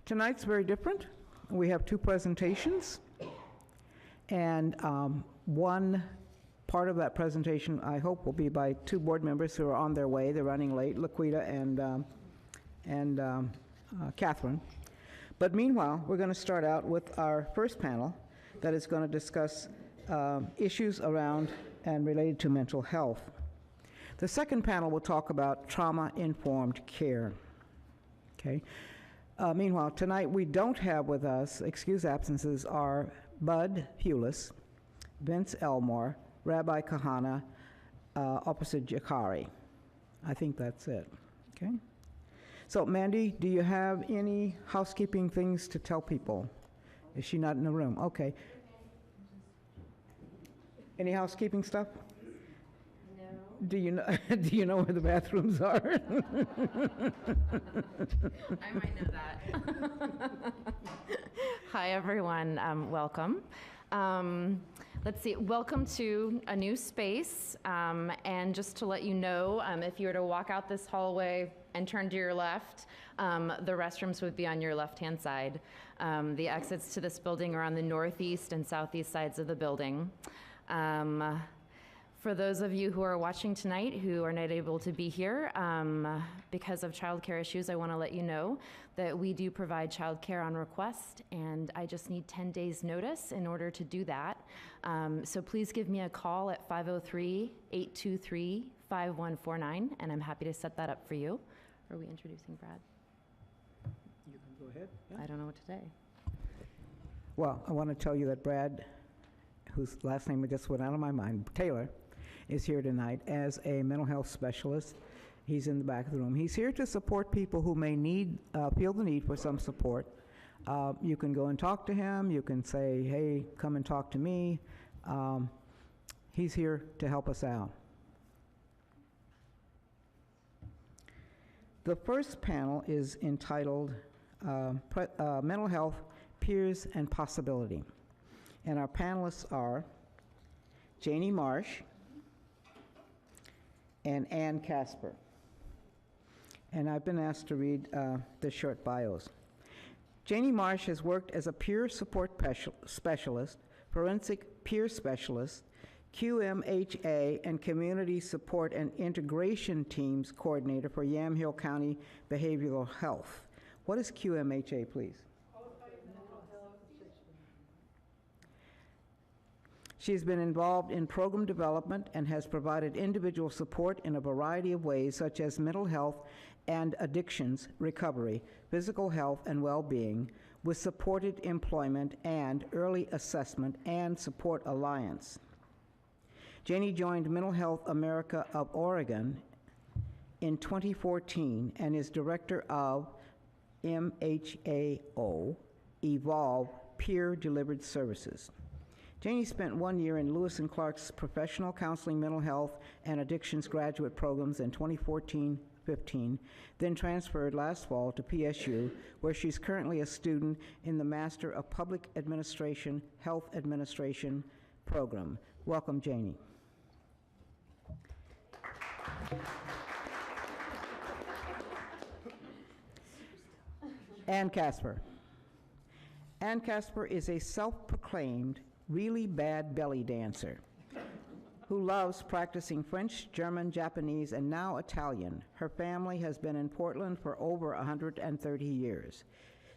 Tonight's very different. We have two presentations, and one part of that presentation, I hope, will be by two board members who are on their way. They're running late, Laquita and Catherine. But meanwhile, we're going to start out with our first panel that is going to discuss issues around and related to mental health. The second panel will talk about trauma-informed care. Okay. Meanwhile, tonight we don't have with us, excused absences are Bud Hewless, Vince Elmore, Rabbi Kahana, Opposite Jakari. I think that's it. Okay. So, Mandy, do you have any housekeeping things to tell people? Is she not in the room? Okay. Any housekeeping stuff? No. Do you know where the bathrooms are? I might know that. Hi, everyone. Welcome. Let's see. Welcome to a new space. And just to let you know, if you were to walk out this hallway and turn to your left, the restrooms would be on your left-hand side. The exits to this building are on the northeast and southeast sides of the building. For those of you who are watching tonight who are not able to be here because of childcare issues, I want to let you know that we do provide childcare on request, and I just need 10 days notice in order to do that. So please give me a call at 503-823-5149, and I'm happy to set that up for you. Are we introducing Brad? You can go ahead. Yeah. I don't know what to say. Well, I want to tell you that Brad, whose last name just went out of my mind, Taylor, is here tonight as a mental health specialist. He's in the back of the room. He's here to support people who may feel the need for some support. You can go and talk to him. You can say, hey, come and talk to me. He's here to help us out. The first panel is entitled Mental Health, Peers, and Possibility. And our panelists are Janie Marsh and Ann Casper. And I've been asked to read the short bios. Janie Marsh has worked as a peer support specialist, forensic peer specialist, QMHA, and community support and integration teams coordinator for Yamhill County Behavioral Health. What is QMHA, please? She's been involved in program development and has provided individual support in a variety of ways, such as mental health and addictions recovery, physical health and well-being, with supported employment and early assessment and support alliance. Janie joined Mental Health America of Oregon in 2014 and is director of MHAO, Evolve Peer Delivered Services. Janie spent 1 year in Lewis and Clark's Professional Counseling Mental Health and Addictions graduate programs in 2014-15, then transferred last fall to PSU, where she's currently a student in the Master of Public Administration Health Administration program. Welcome, Janie. Ann Casper. Ann Casper is a self-proclaimed really bad belly dancer who loves practicing French, German, Japanese, and now Italian. Her family has been in Portland for over 130 years.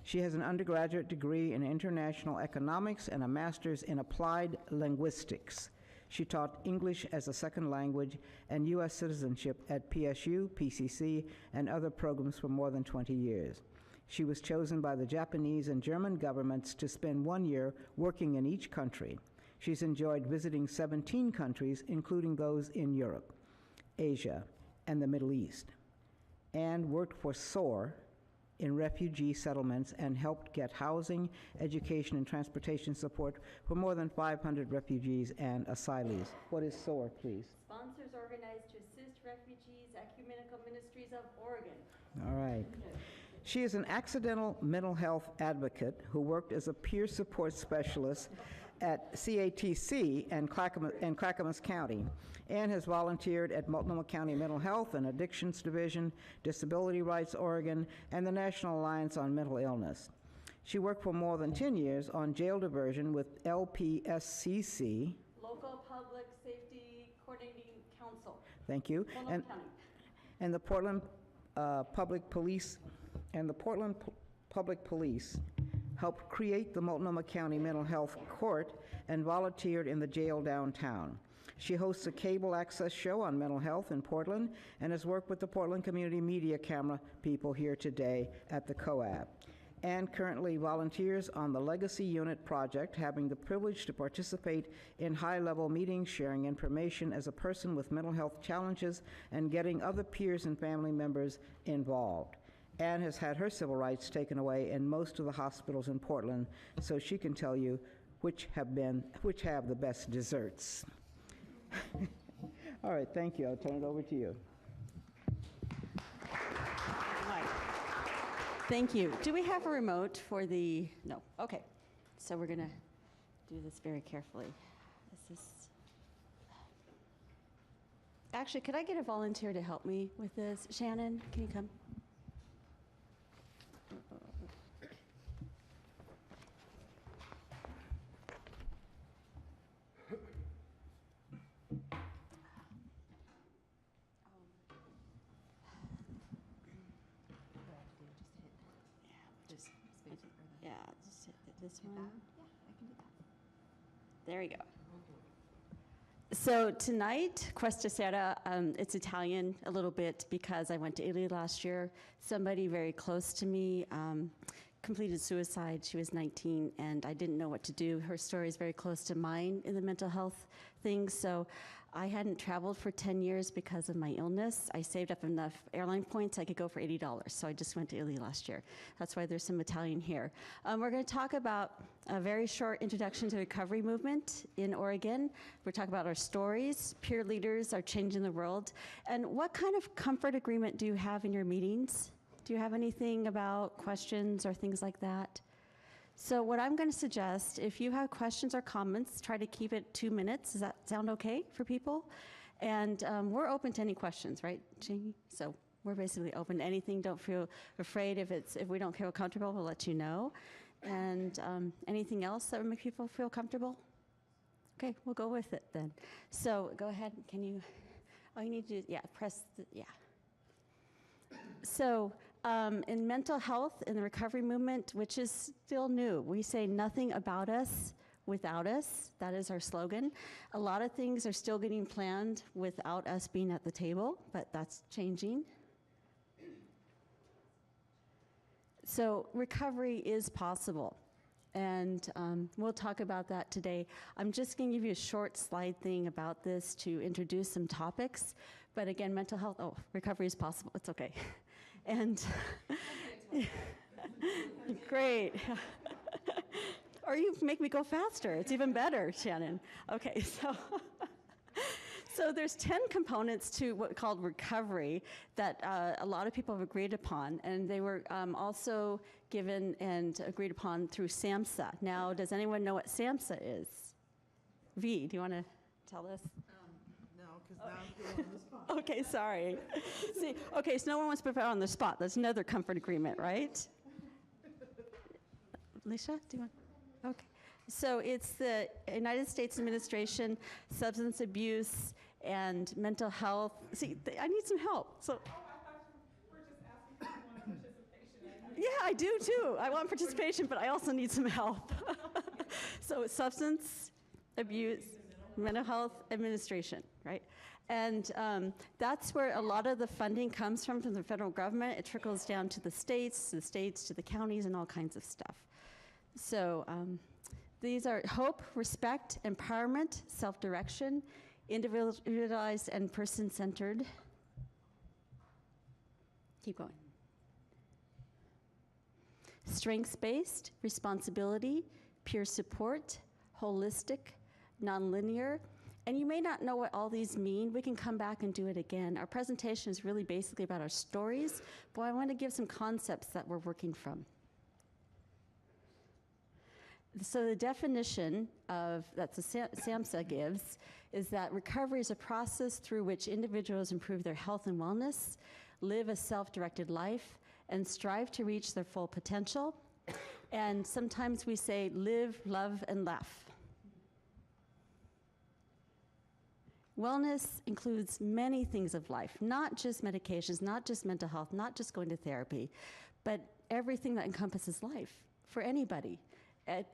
She has an undergraduate degree in international economics and a master's in applied linguistics. She taught English as a second language and U.S. citizenship at PSU, PCC, and other programs for more than 20 years. She was chosen by the Japanese and German governments to spend 1 year working in each country. She's enjoyed visiting 17 countries, including those in Europe, Asia, and the Middle East, and worked for SOAR in refugee settlements and helped get housing, education, and transportation support for more than 500 refugees and asylees. What is SOAR, please? Sponsors organized to assist refugees, Ecumenical Ministries of Oregon. All right. She is an accidental mental health advocate who worked as a peer support specialist at CATC and Clackamas County. Ann has volunteered at Multnomah County Mental Health and Addictions Division, Disability Rights Oregon, and the National Alliance on Mental Illness. She worked for more than 10 years on jail diversion with LPSCC. Local Public Safety Coordinating Council, Thank you. Multnomah County. And the Portland Public Police helped create the Multnomah County Mental Health Court and volunteered in the jail downtown. She hosts a cable access show on mental health in Portland and has worked with the Portland Community Media Camera people here today at the COAB. Ann currently volunteers on the Legacy Unit project, having the privilege to participate in high-level meetings, sharing information as a person with mental health challenges, and getting other peers and family members involved. Ann has had her civil rights taken away in most of the hospitals in Portland, so she can tell you which have the best desserts. All right, thank you. I'll turn it over to you. Thank you. Do we have a remote for the, no, okay. So we're gonna do this very carefully. This is, actually, could I get a volunteer to help me with this? Shannon, can you come? Yeah, just hit this one. Yeah, I can do that. There we go. So tonight, Questa Sera, it's Italian a little bit because I went to Italy last year. Somebody very close to me completed suicide. She was 19, and I didn't know what to do. Her story is very close to mine in the mental health things. So I hadn't traveled for 10 years because of my illness. I saved up enough airline points I could go for $80, so I just went to Italy last year. That's why there's some Italian here. We're going to talk about a very short introduction to the recovery movement in Oregon. We're talking about our stories, peer leaders are changing the world, and what kind of comfort agreement do you have in your meetings? Do you have anything about questions or things like that? So what I'm going to suggest, if you have questions or comments, try to keep it 2 minutes. Does that sound okay for people? And we're open to any questions, right, Jamie? So we're basically open to anything. Don't feel afraid. If we don't feel comfortable, we'll let you know. And anything else that would make people feel comfortable? Okay, we'll go with it then. So go ahead. Can you? All you need to do, yeah, press the, yeah. So in mental health, in the recovery movement, which is still new, we say nothing about us without us. That is our slogan. A lot of things are still getting planned without us being at the table, but that's changing. So recovery is possible, and we'll talk about that today. I'm just going to give you a short slide thing about this to introduce some topics. But again, mental health, recovery is possible. It's okay. And great. Or you make me go faster. It's even better, Shannon. Okay, so there's 10 components to what we call recovery that a lot of people have agreed upon, and they were also given and agreed upon through SAMHSA. Now, does anyone know what SAMHSA is? V, do you want to tell us? No, because now I'm feeling on the spot. Okay, sorry. See, okay, so no one wants to put it on the spot. That's another comfort agreement, right? Alicia, do you want? Okay. So it's the United States Administration, Substance Abuse and Mental Health. See, I need some help. So. Oh, I thought you were just asking if you wanted participation. Yeah, I do too. I want participation, but I also need some help. So Substance Abuse, Mental Health Administration, right? And that's where a lot of the funding comes from the federal government. It trickles down to the states, to the counties, and all kinds of stuff. So these are hope, respect, empowerment, self-direction, individualized and person-centered. Keep going. Strengths-based, responsibility, peer support, holistic, nonlinear. And you may not know what all these mean. We can come back and do it again. Our presentation is really basically about our stories, but I want to give some concepts that we're working from. So the definition of that the SAMHSA gives is that recovery is a process through which individuals improve their health and wellness, live a self-directed life, and strive to reach their full potential. And sometimes we say live, love, and laugh. Wellness includes many things of life, not just medications, not just mental health, not just going to therapy, but everything that encompasses life for anybody.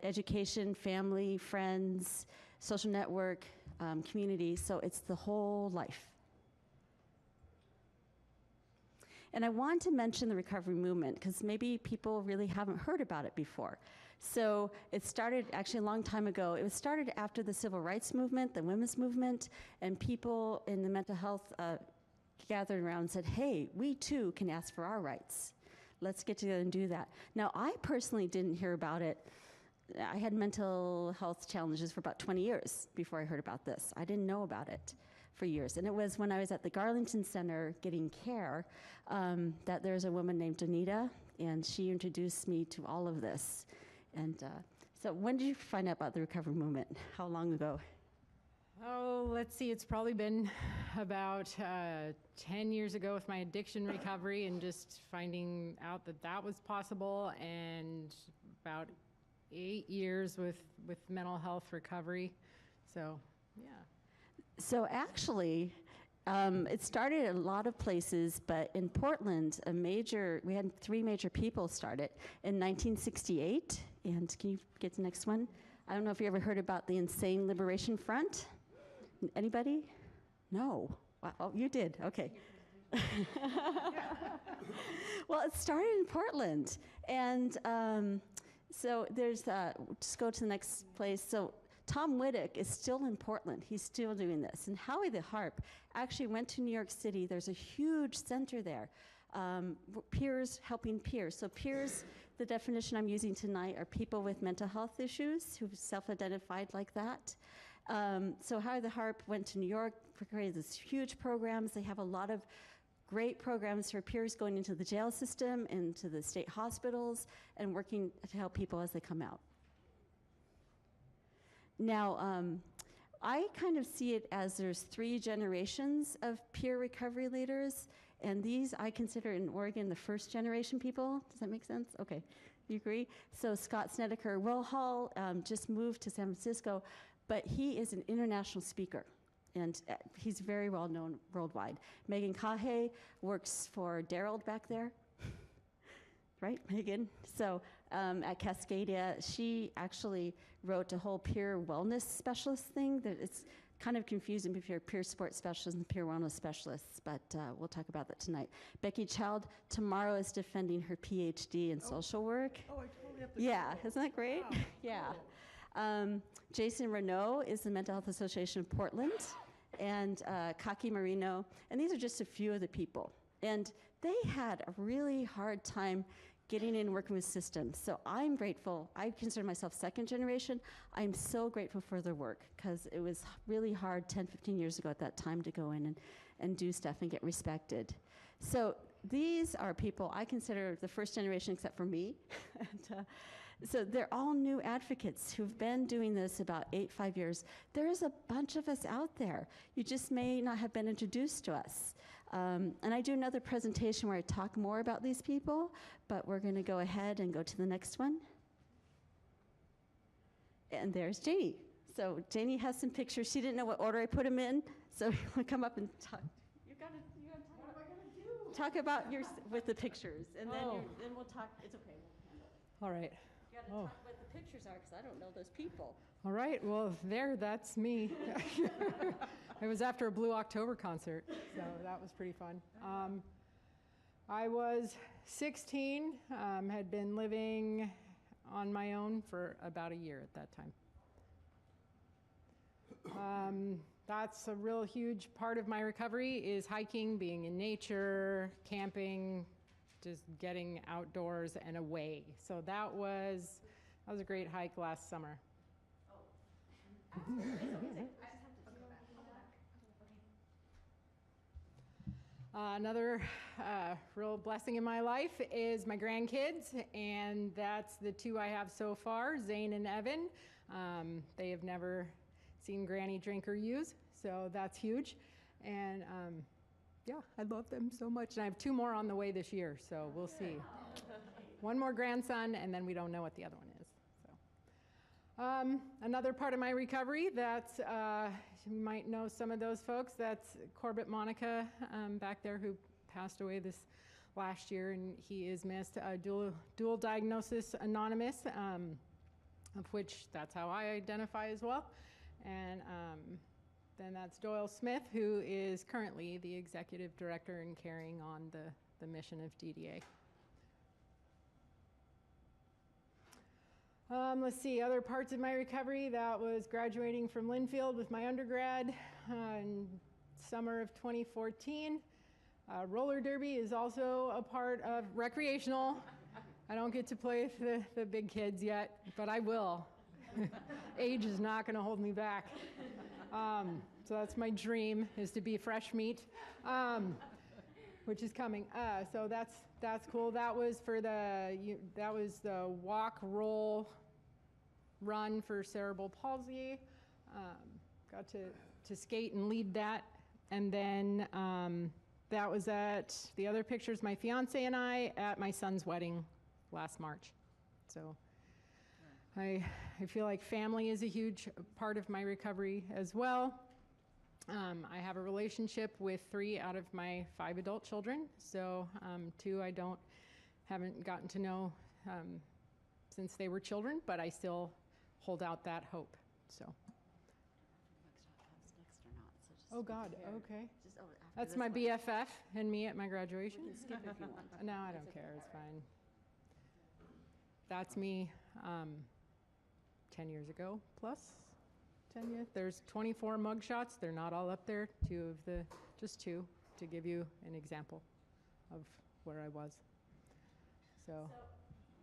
Education, family, friends, social network, community, so it's the whole life. And I want to mention the recovery movement because maybe people really haven't heard about it before. So it started actually a long time ago. It was started after the civil rights movement, the women's movement, and people in the mental health gathered around and said, hey, we too can ask for our rights. Let's get together and do that. Now, I personally didn't hear about it. I had mental health challenges for about 20 years before I heard about this. I didn't know about it for years. And it was when I was at the Garlington Center getting care that there's a woman named Donita, and she introduced me to all of this. And so when did you find out about the recovery movement? How long ago? Oh, let's see, it's probably been about 10 years ago with my addiction recovery and just finding out that that was possible, and about 8 years with mental health recovery. So, yeah. So actually, it started at a lot of places, but in Portland, we had 3 major people start it in 1968. And can you get the next one? I don't know if you ever heard about the Insane Liberation Front. Anybody? No. Wow. Oh, you did. Okay. Well, it started in Portland, and so there's. Just go to the next place. So Tom Whittock is still in Portland. He's still doing this. And Howie the Harp actually went to New York City. There's a huge center there. Peers helping peers. So peers, the definition I'm using tonight, are people with mental health issues who've self-identified like that. So Howie the Harp went to New York, created these huge programs. They have a lot of great programs for peers going into the jail system, into the state hospitals, and working to help people as they come out. Now, I kind of see it as there's 3 generations of peer recovery leaders, and these I consider in Oregon the first generation people. Does that make sense? Okay, you agree? So Scott Snedeker Wilhall just moved to San Francisco, but he is an international speaker, and he's very well known worldwide. Megan Cahe works for Daryl back there. Right, Megan? So at Cascadia, she actually wrote a whole peer wellness specialist thing. That it's kind of confusing if you're peer sports specialists and peer wellness specialists, but we'll talk about that tonight. Becky Child tomorrow is defending her PhD in social work. Oh, I totally have to. Yeah, isn't that great? Wow. Yeah. Jason Renault is the Mental Health Association of Portland, and Kaki Marino, and these are just a few of the people. And they had a really hard time getting in and working with systems. So I'm grateful. I consider myself second generation. I'm so grateful for their work because it was really hard 10, 15 years ago at that time to go in and do stuff and get respected. So these are people I consider the first generation except for me. And, so they're all new advocates who've been doing this about 5 years. There is a bunch of us out there. You just may not have been introduced to us. And I do another presentation where I talk more about these people, but we're going to go ahead and go to the next one. And there's Janie. So Janie has some pictures. She didn't know what order I put them in, so we'll come up and talk. You got to What am I gonna do? talk about with the pictures, and then, Oh. then we'll talk. It's okay. We'll handle it. All right. You got to Oh. talk what the pictures are, because I don't know those people. All right, well, that's me. It was after a Blue October concert, so that was pretty fun. I was 16, had been living on my own for about a year at that time. That's a real huge part of my recovery is hiking, being in nature, camping, just getting outdoors and away. So that was a great hike last summer. Another real blessing in my life is my grandkids, and that's the two I have so far, Zane and Evan. They have never seen Granny drink or use, so that's huge. And yeah, I love them so much. And I have two more on the way this year, so we'll see. One more grandson, and then we don't know what the other one is. So, another part of my recovery that's, you might know some of those folks, that's Corbett Monica back there who passed away this last year, and he is missed. Dual Diagnosis Anonymous, of which that's how I identify as well. And then that's Doyle Smith, who is currently the executive director and carrying on the mission of DDA. Let's see, other parts of my recovery, that was graduating from Linfield with my undergrad in summer of 2014. Roller derby is also a part of recreational. I don't get to play with the big kids yet, but I will. Age is not going to hold me back. So that's my dream, is to be fresh meat, which is coming. So that's cool. That was for the walk, roll, run for cerebral palsy. Got to skate and lead that. And then that was at, the other pictures, my fiance and I at my son's wedding last March. So I feel like family is a huge part of my recovery as well. I have a relationship with 3 out of my 5 adult children. So 2 I haven't gotten to know since they were children, but I still hold out that hope. So. Oh God, okay. That's my BFF and me at my graduation. We can skip if you want. No, I don't care, it's fine. That's me 10 years ago plus. 10 years. There's 24 mugshots. They're not all up there. Just two to give you an example of where I was. So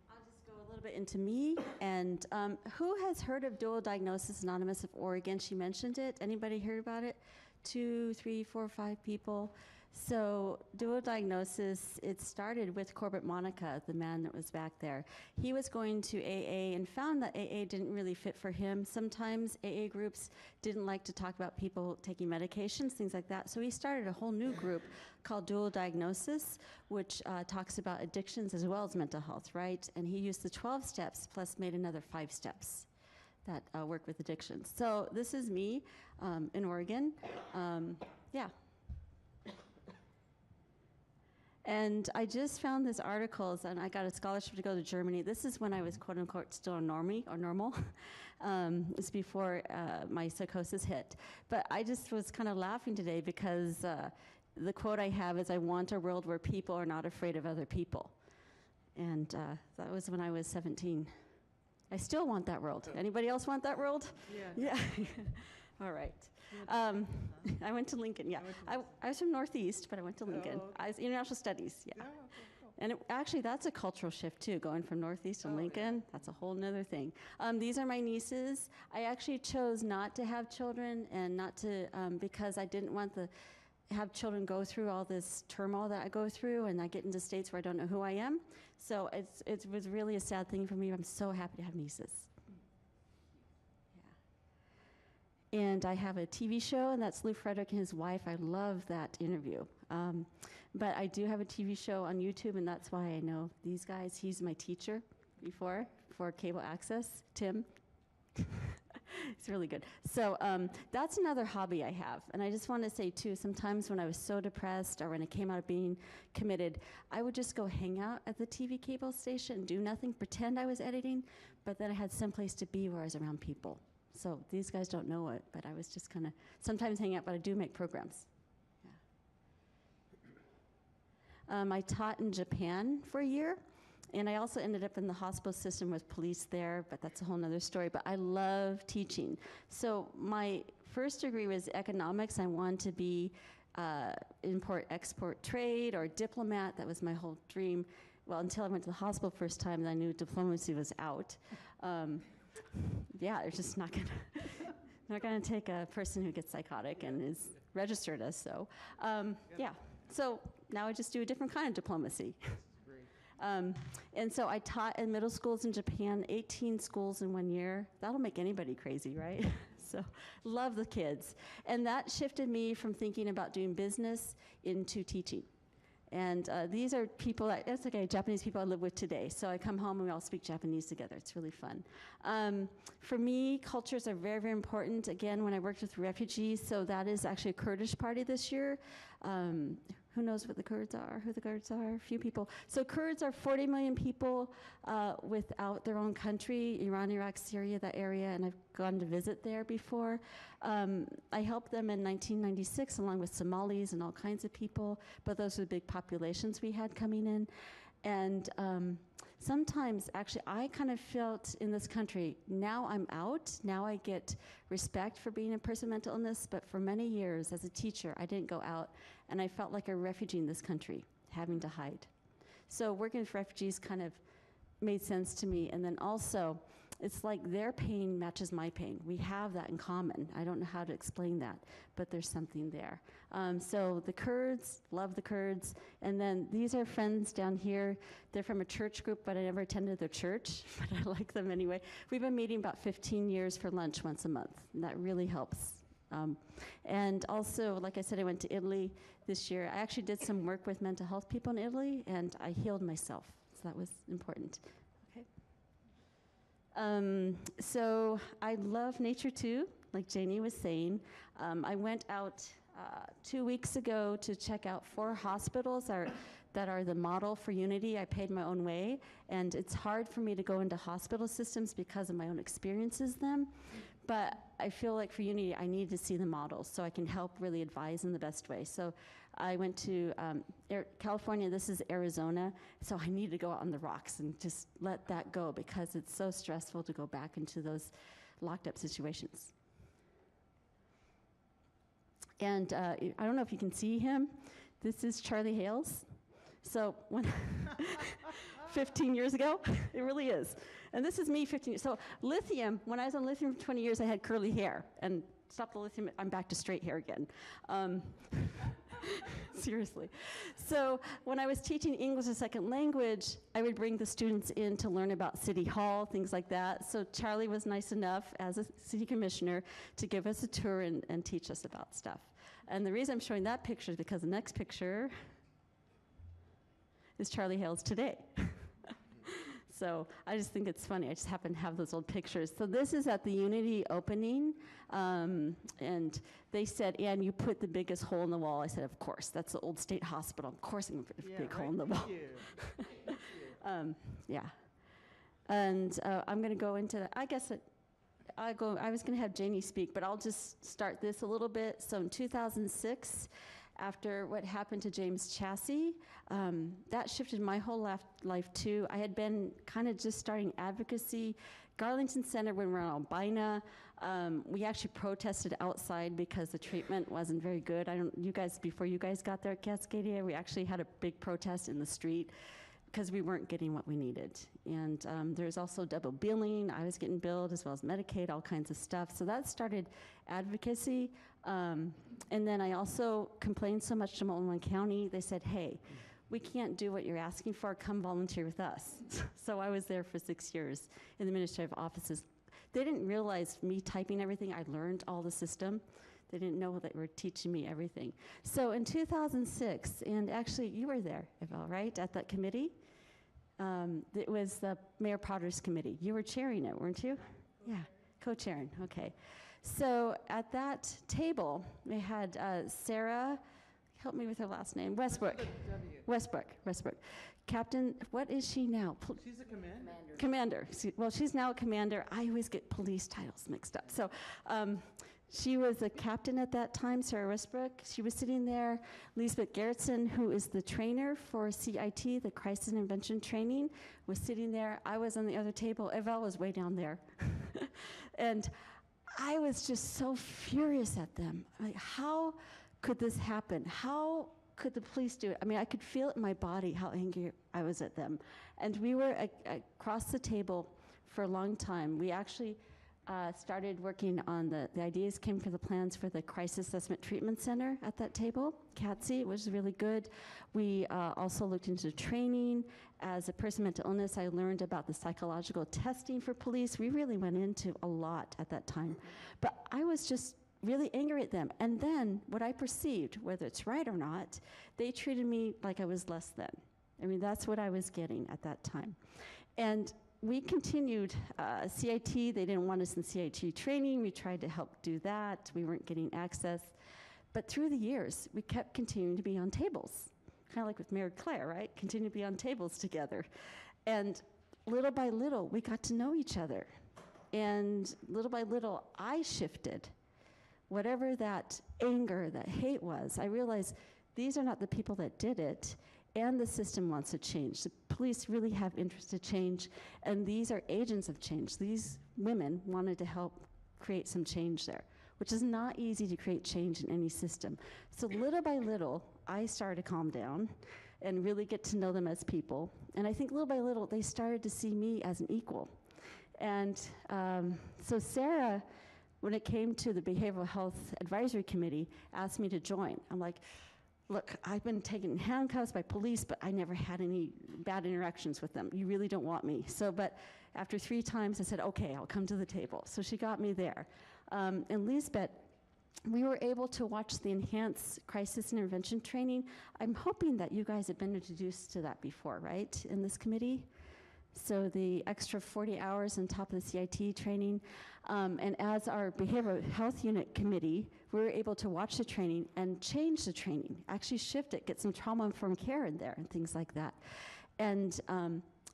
I'll just go a little bit into me. And who has heard of Dual Diagnosis Anonymous of Oregon? She mentioned it. Anybody heard about it? 2, 3, 4, 5 people. So Dual Diagnosis, it started with Corbett Monica, the man that was back there. He was going to AA and found that AA didn't really fit for him. Sometimes AA groups didn't like to talk about people taking medications, things like that. So he started a whole new group called Dual Diagnosis, which talks about addictions as well as mental health, right? And he used the 12 steps plus made another 5 steps that work with addictions. So this is me in Oregon. Yeah. And I just found this article, and I got a scholarship to go to Germany. This is when I was quote unquote still a normie or normal. It's before my psychosis hit. But I just was kind of laughing today because the quote I have is, "I want a world where people are not afraid of other people." And that was when I was 17. I still want that world. Anybody else want that world? Yeah. Yeah. All right. I went to Lincoln, yeah. I was from Northeast, but I went to Lincoln. Oh, okay. I was international studies, yeah. Oh, okay, cool. And actually, that's a cultural shift, too, going from Northeast to Lincoln. That's a whole nother thing. These are my nieces. I actually chose not to have children and not to, because I didn't want to have children go through all this turmoil that I go through, and I get into states where I don't know who I am. So it was really a sad thing for me. I'm so happy to have nieces. And I have a TV show, and that's Lou Frederick and his wife. I love that interview. But I do have a TV show on YouTube, and that's why I know these guys. He's my teacher before for cable access, Tim. It's really good. So that's another hobby I have. And I just want to say, too, sometimes when I was so depressed or when I came out of being committed, I would just go hang out at the TV cable station, do nothing, pretend I was editing, but then I had someplace to be where I was around people. So these guys don't know it, but I was just kind of sometimes hang out, but I do make programs. Yeah. I taught in Japan for a year, and I also ended up in the hospital system with police there, but that's a whole nother story. But I love teaching. So my first degree was economics. I wanted to be import-export trade or diplomat. That was my whole dream. Well, until I went to the hospital first time, and I knew diplomacy was out. Yeah, they're just not gonna take a person who gets psychotic and is registered as so. Yeah, So now I just do a different kind of diplomacy. And so I taught in middle schools in Japan, 18 schools in 1 year. That'll make anybody crazy, right? So love the kids. And that shifted me from thinking about doing business into teaching. And these are people, it's okay, Japanese people I live with today. So I come home and we all speak Japanese together. It's really fun. For me, cultures are very, very important. Again, when I worked with refugees, so that is actually a Kurdish party this year. Who knows what the Kurds are, who the Kurds are? A few people. So Kurds are 40 million people without their own country, Iran, Iraq, Syria, that area, and I've gone to visit there before. I helped them in 1996 along with Somalis and all kinds of people, but those were the big populations we had coming in. And sometimes, actually, I kind of felt in this country, now I'm out, now I get respect for being a person with mental illness, but for many years as a teacher, I didn't go out, and I felt like a refugee in this country, having to hide. So working with refugees kind of made sense to me, and then also, it's like their pain matches my pain. We have that in common. I don't know how to explain that, but there's something there. So the Kurds, love the Kurds. And then these are friends down here. They're from a church group, but I never attended their church, but I like them anyway. We've been meeting about 15 years for lunch once a month, and that really helps. And also, like I said, I went to Italy this year. I actually did some work with mental health people in Italy, and I healed myself, so that was important. So I love nature too, like Janie was saying. I went out 2 weeks ago to check out 4 hospitals that are the model for Unity. I paid my own way, and it's hard for me to go into hospital systems because of my own experiences them. But I feel like for Unity, I need to see the models so I can help really advise in the best way. So I went to California, this is Arizona, so I need to go out on the rocks and just let that go because it's so stressful to go back into those locked up situations. And I don't know if you can see him. This is Charlie Hales. So when 15 years ago, it really is. And this is me 15 years. So lithium, when I was on lithium for 20 years, I had curly hair. And stop the lithium, I'm back to straight hair again. Seriously. So when I was teaching English as a second language, I would bring the students in to learn about City Hall, things like that. So Charlie was nice enough as a city commissioner to give us a tour and teach us about stuff. And the reason I'm showing that picture is because the next picture is Charlie Hales today. So I just think it's funny. I just happen to have those old pictures. So this is at the Unity opening. And they said, Ann, you put the biggest hole in the wall. I said, of course. That's the old state hospital. Of course I'm going to put a big hole in the wall. Yeah. And I'm going to go into that. I guess I was going to have Janie speak, but I'll just start this a little bit. So in 2006, after what happened to James Chassie, that shifted my whole life too. I had been kind of just starting advocacy. Garlington Center, when we were on Albina, we actually protested outside because the treatment wasn't very good. Before you guys got there at Cascadia, we actually had a big protest in the street because we weren't getting what we needed. And there's also double billing. I was getting billed as well as Medicaid, all kinds of stuff. So that started advocacy. And then I also complained so much to Multnomah County. They said, hey, we can't do what you're asking for. Come volunteer with us. So I was there for 6 years in the administrative offices. They didn't realize me typing everything. I learned all the system. They didn't know that they were teaching me everything. So in 2006, and actually you were there, Yvelle, right, at that committee? It was the Mayor Potter's committee. You were chairing it, weren't you? Yeah, co-chairing, okay. So at that table, we had Sarah, help me with her last name, Westbrook. Westbrook. Captain, what is she now? She's a commander. Commander. Well, she's now a commander. I always get police titles mixed up. So she was a captain at that time, Sarah Westbrook. She was sitting there. Lisbeth Gerritsen, who is the trainer for CIT, the Crisis Intervention Training, was sitting there. I was on the other table. Yvelle was way down there. And I was just so furious at them. Like, how could this happen? How could the police do it? I mean, I could feel it in my body how angry I was at them. And we were across the table for a long time. We actually started working on the ideas came for the plans for the Crisis Assessment Treatment Center at that table, CATSI, which was really good. We also looked into training. As a person with mental illness, I learned about the psychological testing for police. We really went into a lot at that time. But I was just really angry at them. And then what I perceived, whether it's right or not, they treated me like I was less than. I mean, that's what I was getting at that time. And we continued CIT. They didn't want us in CIT training. We tried to help do that. We weren't getting access. But through the years, we kept continuing to be on tables, kind of like with Mary Claire, right? Continue to be on tables together. And little by little, we got to know each other. And little by little, I shifted. Whatever that anger, that hate was, I realized these are not the people that did it. And the system wants to change. The police really have interest to change, and these are agents of change. These women wanted to help create some change there, which is not easy to create change in any system. So little by little, I started to calm down and really get to know them as people. And I think little by little, they started to see me as an equal. And so Sarah, when it came to the Behavioral Health Advisory Committee, asked me to join. I'm like, look, I've been taken in handcuffs by police, but I never had any bad interactions with them. You really don't want me. So, but after 3 times, I said, okay, I'll come to the table. So she got me there. And Lisbeth, we were able to watch the enhanced crisis intervention training. I'm hoping that you guys have been introduced to that before, right, in this committee? So the extra 40 hours on top of the CIT training. And as our behavioral health unit committee, we were able to watch the training and change the training, actually shift it, get some trauma-informed care in there and things like that. And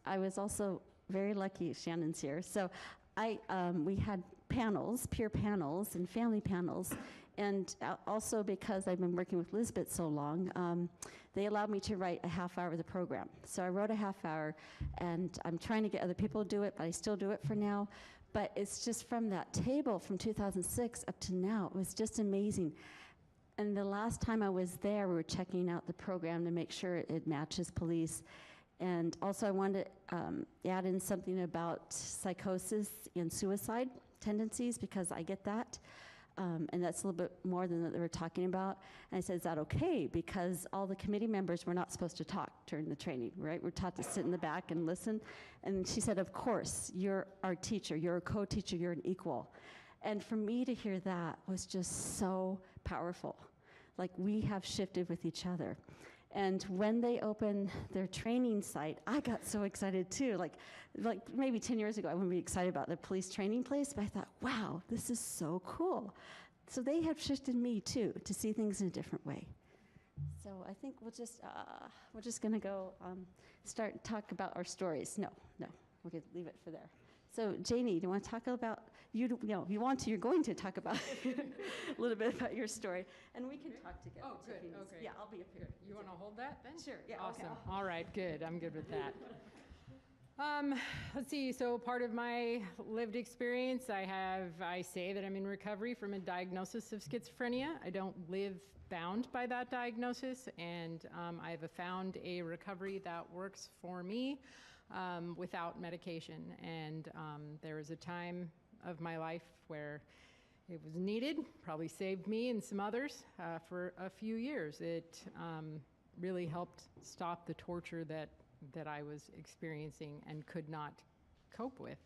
I was also very lucky, Shannon's here. So we had panels, peer panels and family panels. And also because I've been working with Lisbeth so long, they allowed me to write a half hour of the program. So I wrote a half hour, and I'm trying to get other people to do it, but I still do it for now. But it's just from that table from 2006 up to now, it was just amazing. And the last time I was there, we were checking out the program to make sure it matches police. And also I wanted to add in something about psychosis and suicide tendencies, because I get that. And that's a little bit more than that they were talking about. And I said, is that okay? Because all the committee members were not supposed to talk during the training, right? We're taught to sit in the back and listen. And she said, of course, you're our teacher, you're a co-teacher, you're an equal. And for me to hear that was just so powerful. Like, we have shifted with each other. And when they opened their training site, I got so excited too. Like maybe 10 years ago, I wouldn't be excited about the police training place, but I thought, wow, this is so cool. So they have shifted me too, to see things in a different way. So I think we're just gonna go start talk about our stories. No, we're gonna leave it for there. So Janie, do you want to talk about, you're going to talk about a little bit about your story, and we can talk together. Oh, good, okay. Yeah, I'll be up here. You want to hold that then? Sure, yeah. Awesome. Okay. All right, good. I'm good with that. Let's see, so part of my lived experience, I say that I'm in recovery from a diagnosis of schizophrenia. I don't live bound by that diagnosis, and I've found a recovery that works for me without medication. And there was a time of my life where it was needed, probably saved me and some others for a few years. It really helped stop the torture that I was experiencing and could not cope with.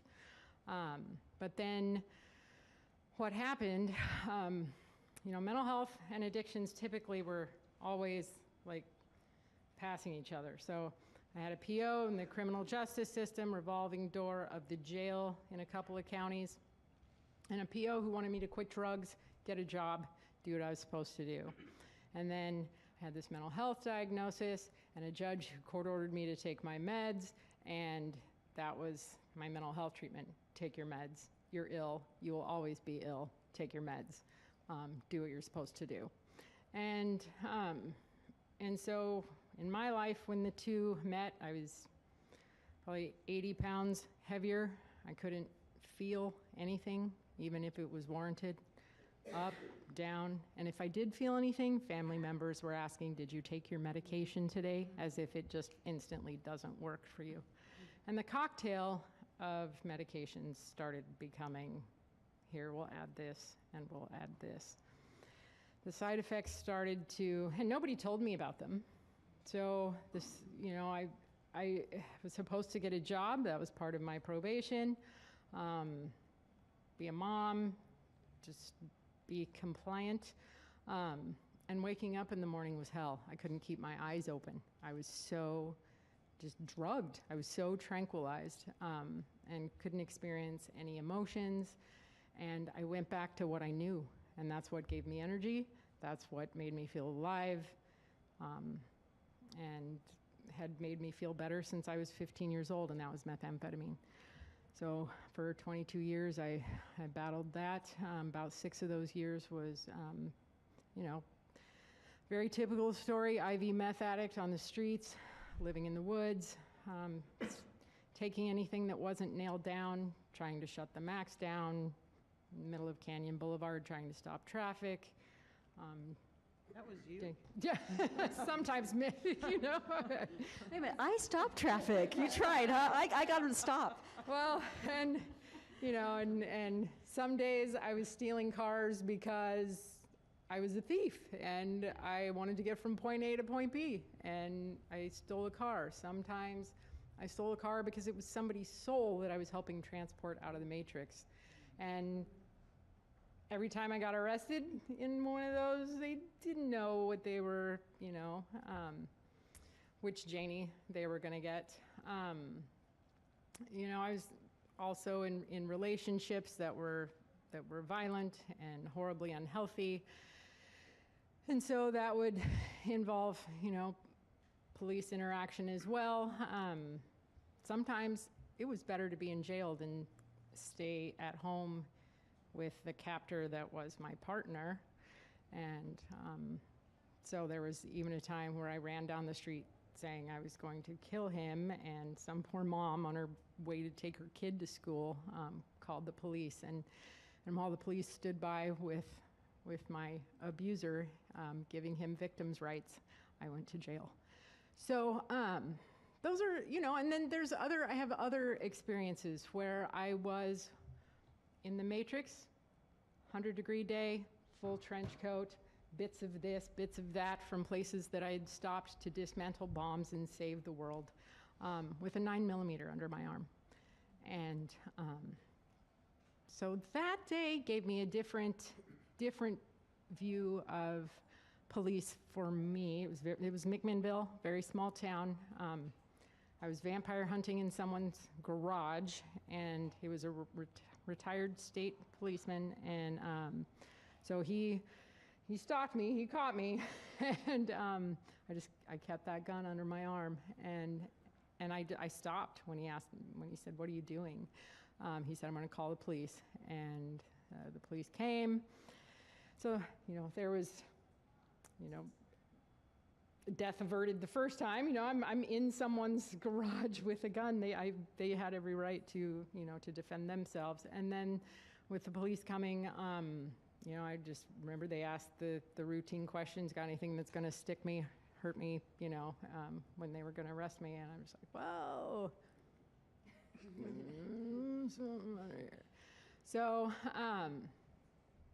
But then what happened, mental health and addictions typically were always like passing each other. So I had a PO in the criminal justice system, revolving door of the jail in a couple of counties, and a PO who wanted me to quit drugs, get a job, do what I was supposed to do. And then I had this mental health diagnosis, and a judge who court-ordered me to take my meds, and that was my mental health treatment. Take your meds. You're ill. You will always be ill. Take your meds. Do what you're supposed to do. And so in my life, when the two met, I was probably 80 pounds heavier. I couldn't feel anything, even if it was warranted. Up, down, and if I did feel anything, family members were asking, did you take your medication today? As if it just instantly doesn't work for you. And the cocktail of medications started becoming here we'll add this, and we'll add this. The side effects started to, and nobody told me about them. So this, I was supposed to get a job. That was part of my probation. Be a mom, just be compliant. And waking up in the morning was hell. I couldn't keep my eyes open. I was so just drugged. I was so tranquilized and couldn't experience any emotions. And I went back to what I knew, and that's what gave me energy. That's what made me feel alive, and had made me feel better since I was 15 years old, and that was methamphetamine. So for 22 years, I battled that. About 6 of those years was, very typical story, IV meth addict on the streets, living in the woods, taking anything that wasn't nailed down, trying to shut the max down, in the middle of Canyon Boulevard, trying to stop traffic. That was you. Yeah, sometimes, Wait a minute, I stopped traffic. You tried, huh? I got him to stop. Well, and and some days I was stealing cars because I was a thief and I wanted to get from point A to point B, and I stole a car. Sometimes I stole a car because it was somebody's soul that I was helping transport out of the Matrix. And every time I got arrested in one of those, they didn't know what they were, which Janie they were gonna get. I was also in relationships that were violent and horribly unhealthy. And so that would involve, police interaction as well. Sometimes it was better to be in jail than stay at home with the captor that was my partner. And so there was even a time where I ran down the street saying I was going to kill him, and some poor mom on her way to take her kid to school called the police. And while the police stood by with my abuser, giving him victims' rights, I went to jail. So those are, and then I have other experiences where I was in the Matrix, 100-degree day, full trench coat, bits of this, bits of that from places that I had stopped to dismantle bombs and save the world, with a 9mm under my arm. And so that day gave me a different view of police for me. It was McMinnville, very small town. I was vampire hunting in someone's garage, and he was a retired state policeman, and so he stalked me, he caught me, and I kept that gun under my arm, and I stopped when he said, "What are you doing?" He said, "I'm going to call the police," and the police came. So, there was, death averted the first time. I'm in someone's garage with a gun. They had every right to, to defend themselves. And then with the police coming, I just remember they asked the routine questions, got anything that's going to stick me, hurt me, when they were going to arrest me. And I was like, whoa. So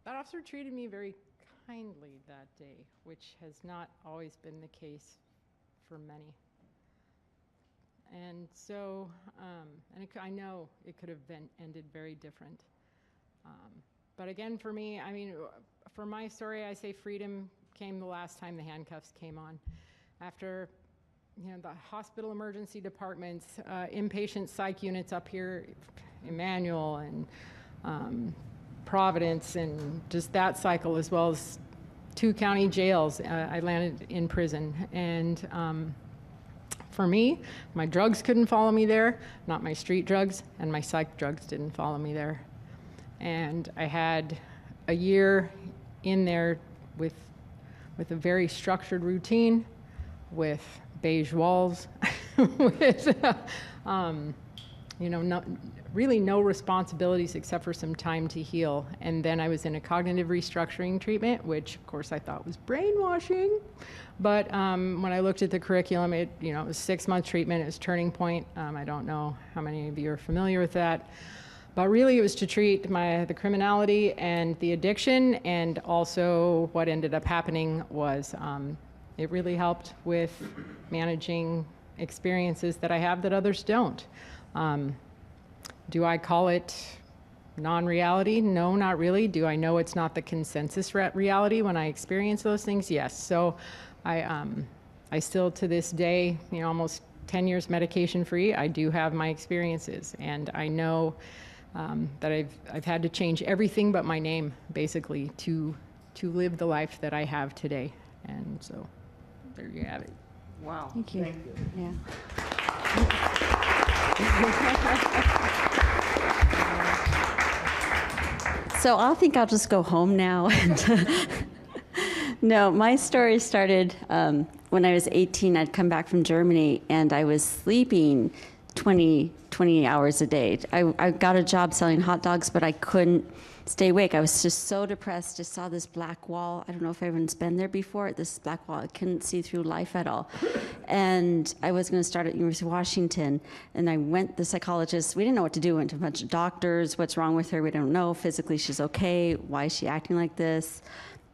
that officer treated me very kindly that day, which has not always been the case for many. And so, I know it could have been ended very different. But again, for me, for my story, I say freedom came the last time the handcuffs came on. After, the hospital emergency departments, inpatient psych units up here, Emmanuel and Providence, and just that cycle, as well as 2 county jails. I landed in prison, and for me, my drugs couldn't follow me there, not my street drugs, and my psych drugs didn't follow me there. And I had a year in there with a very structured routine, with beige walls, with really no responsibilities except for some time to heal. And then I was in a cognitive restructuring treatment, which of course I thought was brainwashing. But when I looked at the curriculum, it was 6-month treatment. It was Turning Point. I don't know how many of you are familiar with that. But really, it was to treat the criminality and the addiction, and also what ended up happening was it really helped with managing experiences that I have that others don't. Do I call it non-reality? No, not really. Do I know it's not the consensus reality when I experience those things? Yes. So I still, to this day, almost 10 years medication-free, I do have my experiences, and I know that I've had to change everything but my name, basically, to live the life that I have today. And so, there you have it. Wow. Thank you. Yeah. So I think I'll just go home now. No, my story started when I was 18. I'd come back from Germany, and I was sleeping 20 hours a day. I got a job selling hot dogs, but I couldn't stay awake. I was just so depressed. Just saw this black wall. I don't know if everyone's been there before. This black wall. I couldn't see through life at all. And I was going to start at University of Washington, and I went, the psychologist, we didn't know what to do. Went to a bunch of doctors. What's wrong with her? We don't know. Physically, she's okay. Why is she acting like this?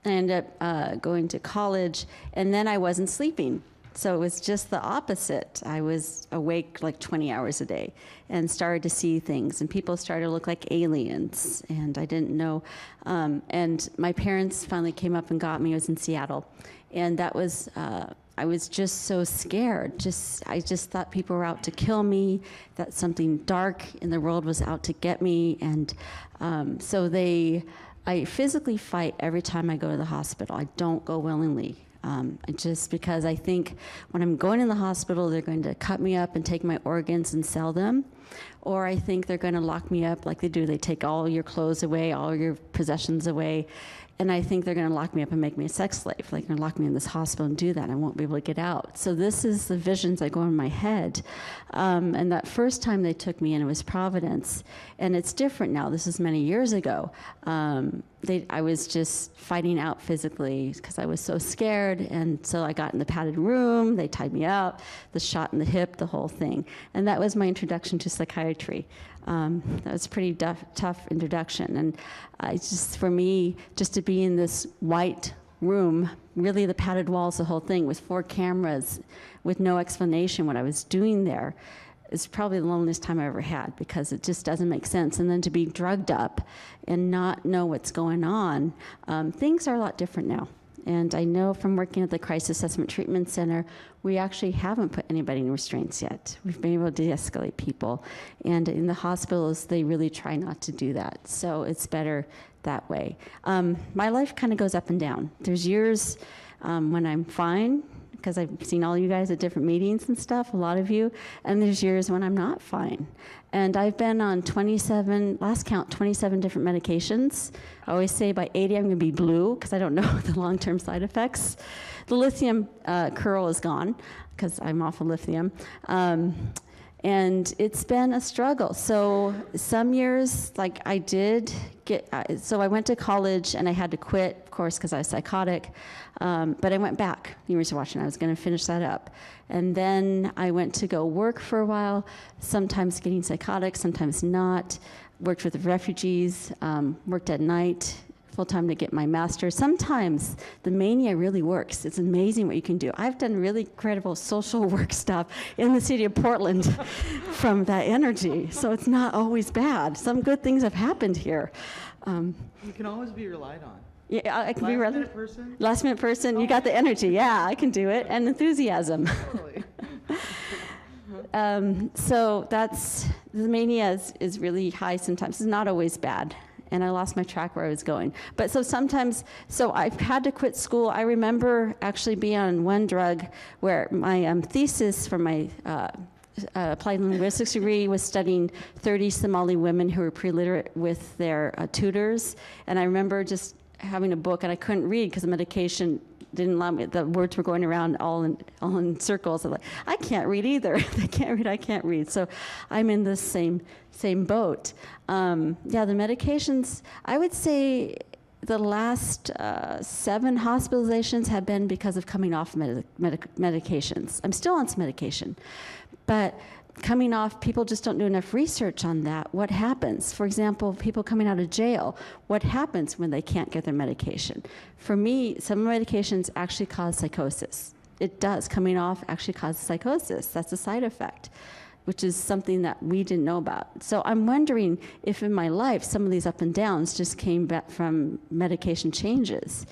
I ended up going to college, and then I wasn't sleeping. So it was just the opposite. I was awake like 20 hours a day and started to see things, and people started to look like aliens, and I didn't know. And my parents finally came up and got me. I was in Seattle, and that was, I was just so scared. I just thought people were out to kill me, that something dark in the world was out to get me, and so I physically fight every time I go to the hospital. I don't go willingly. Just because I think when I'm going in the hospital, they're going to cut me up and take my organs and sell them. Or I think they're going to lock me up like they do. They take all your clothes away, all your possessions away. And I think they're going to lock me up and make me a sex slave. Like, they're going to lock me in this hospital and do that. I won't be able to get out. So this is the visions that go in my head. And that first time they took me in, it was Providence. And it's different now. This is many years ago. I was just fighting out physically because I was so scared. And so I got in the padded room. They tied me up, the shot in the hip, the whole thing. And that was my introduction to psychiatry. That was a pretty tough introduction. And for me, just to be in this white room, really the padded walls, the whole thing, with 4 cameras, with no explanation what I was doing there, is probably the loneliest time I ever had, because it just doesn't make sense. And then to be drugged up and not know what's going on, things are a lot different now. And I know from working at the Crisis Assessment Treatment Center, we actually haven't put anybody in restraints yet. We've been able to de-escalate people. And in the hospitals, they really try not to do that. So it's better that way. My life kind of goes up and down. There's years when I'm fine, because I've seen all you guys at different meetings and stuff, a lot of you, and there's years when I'm not fine. And I've been on 27, last count, 27 different medications. I always say by 80 I'm gonna be blue, because I don't know the long-term side effects. The lithium curl is gone, because I'm off of lithium. And it's been a struggle. So some years, like I did get, so I went to college and I had to quit, of course, because I was psychotic. But I went back, University of Washington. I was going to finish that up. And then I went to go work for a while, sometimes getting psychotic, sometimes not. Worked with the refugees, worked at night, full-time to get my master's. Sometimes the mania really works. It's amazing what you can do. I've done really incredible social work stuff in the city of Portland from that energy. So it's not always bad. Some good things have happened here. You can always be relied on. Yeah, I can be Last minute person? Last minute person, you got the energy. Yeah, I can do it. And enthusiasm. Totally. So the mania is really high sometimes. It's not always bad. And I lost my track where I was going. But so sometimes, so I've had to quit school. I remember actually being on one drug where my thesis for my applied linguistics degree was studying 30 Somali women who were pre-literate with their tutors. And I remember just having a book, and I couldn't read because the medication didn't allow me. The words were going around all in circles. I'm like, I can't read either. They can't read, I can't read. So I'm in this same boat. Yeah, the medications, I would say the last 7 hospitalizations have been because of coming off medications. I'm still on some medication, but coming off, people just don't do enough research on that. What happens? For example, people coming out of jail, what happens when they can't get their medication? For me, some medications actually cause psychosis. It does. Coming off actually causes psychosis. That's a side effect, which is something that we didn't know about. So I'm wondering if in my life some of these up and downs just came back from medication changes.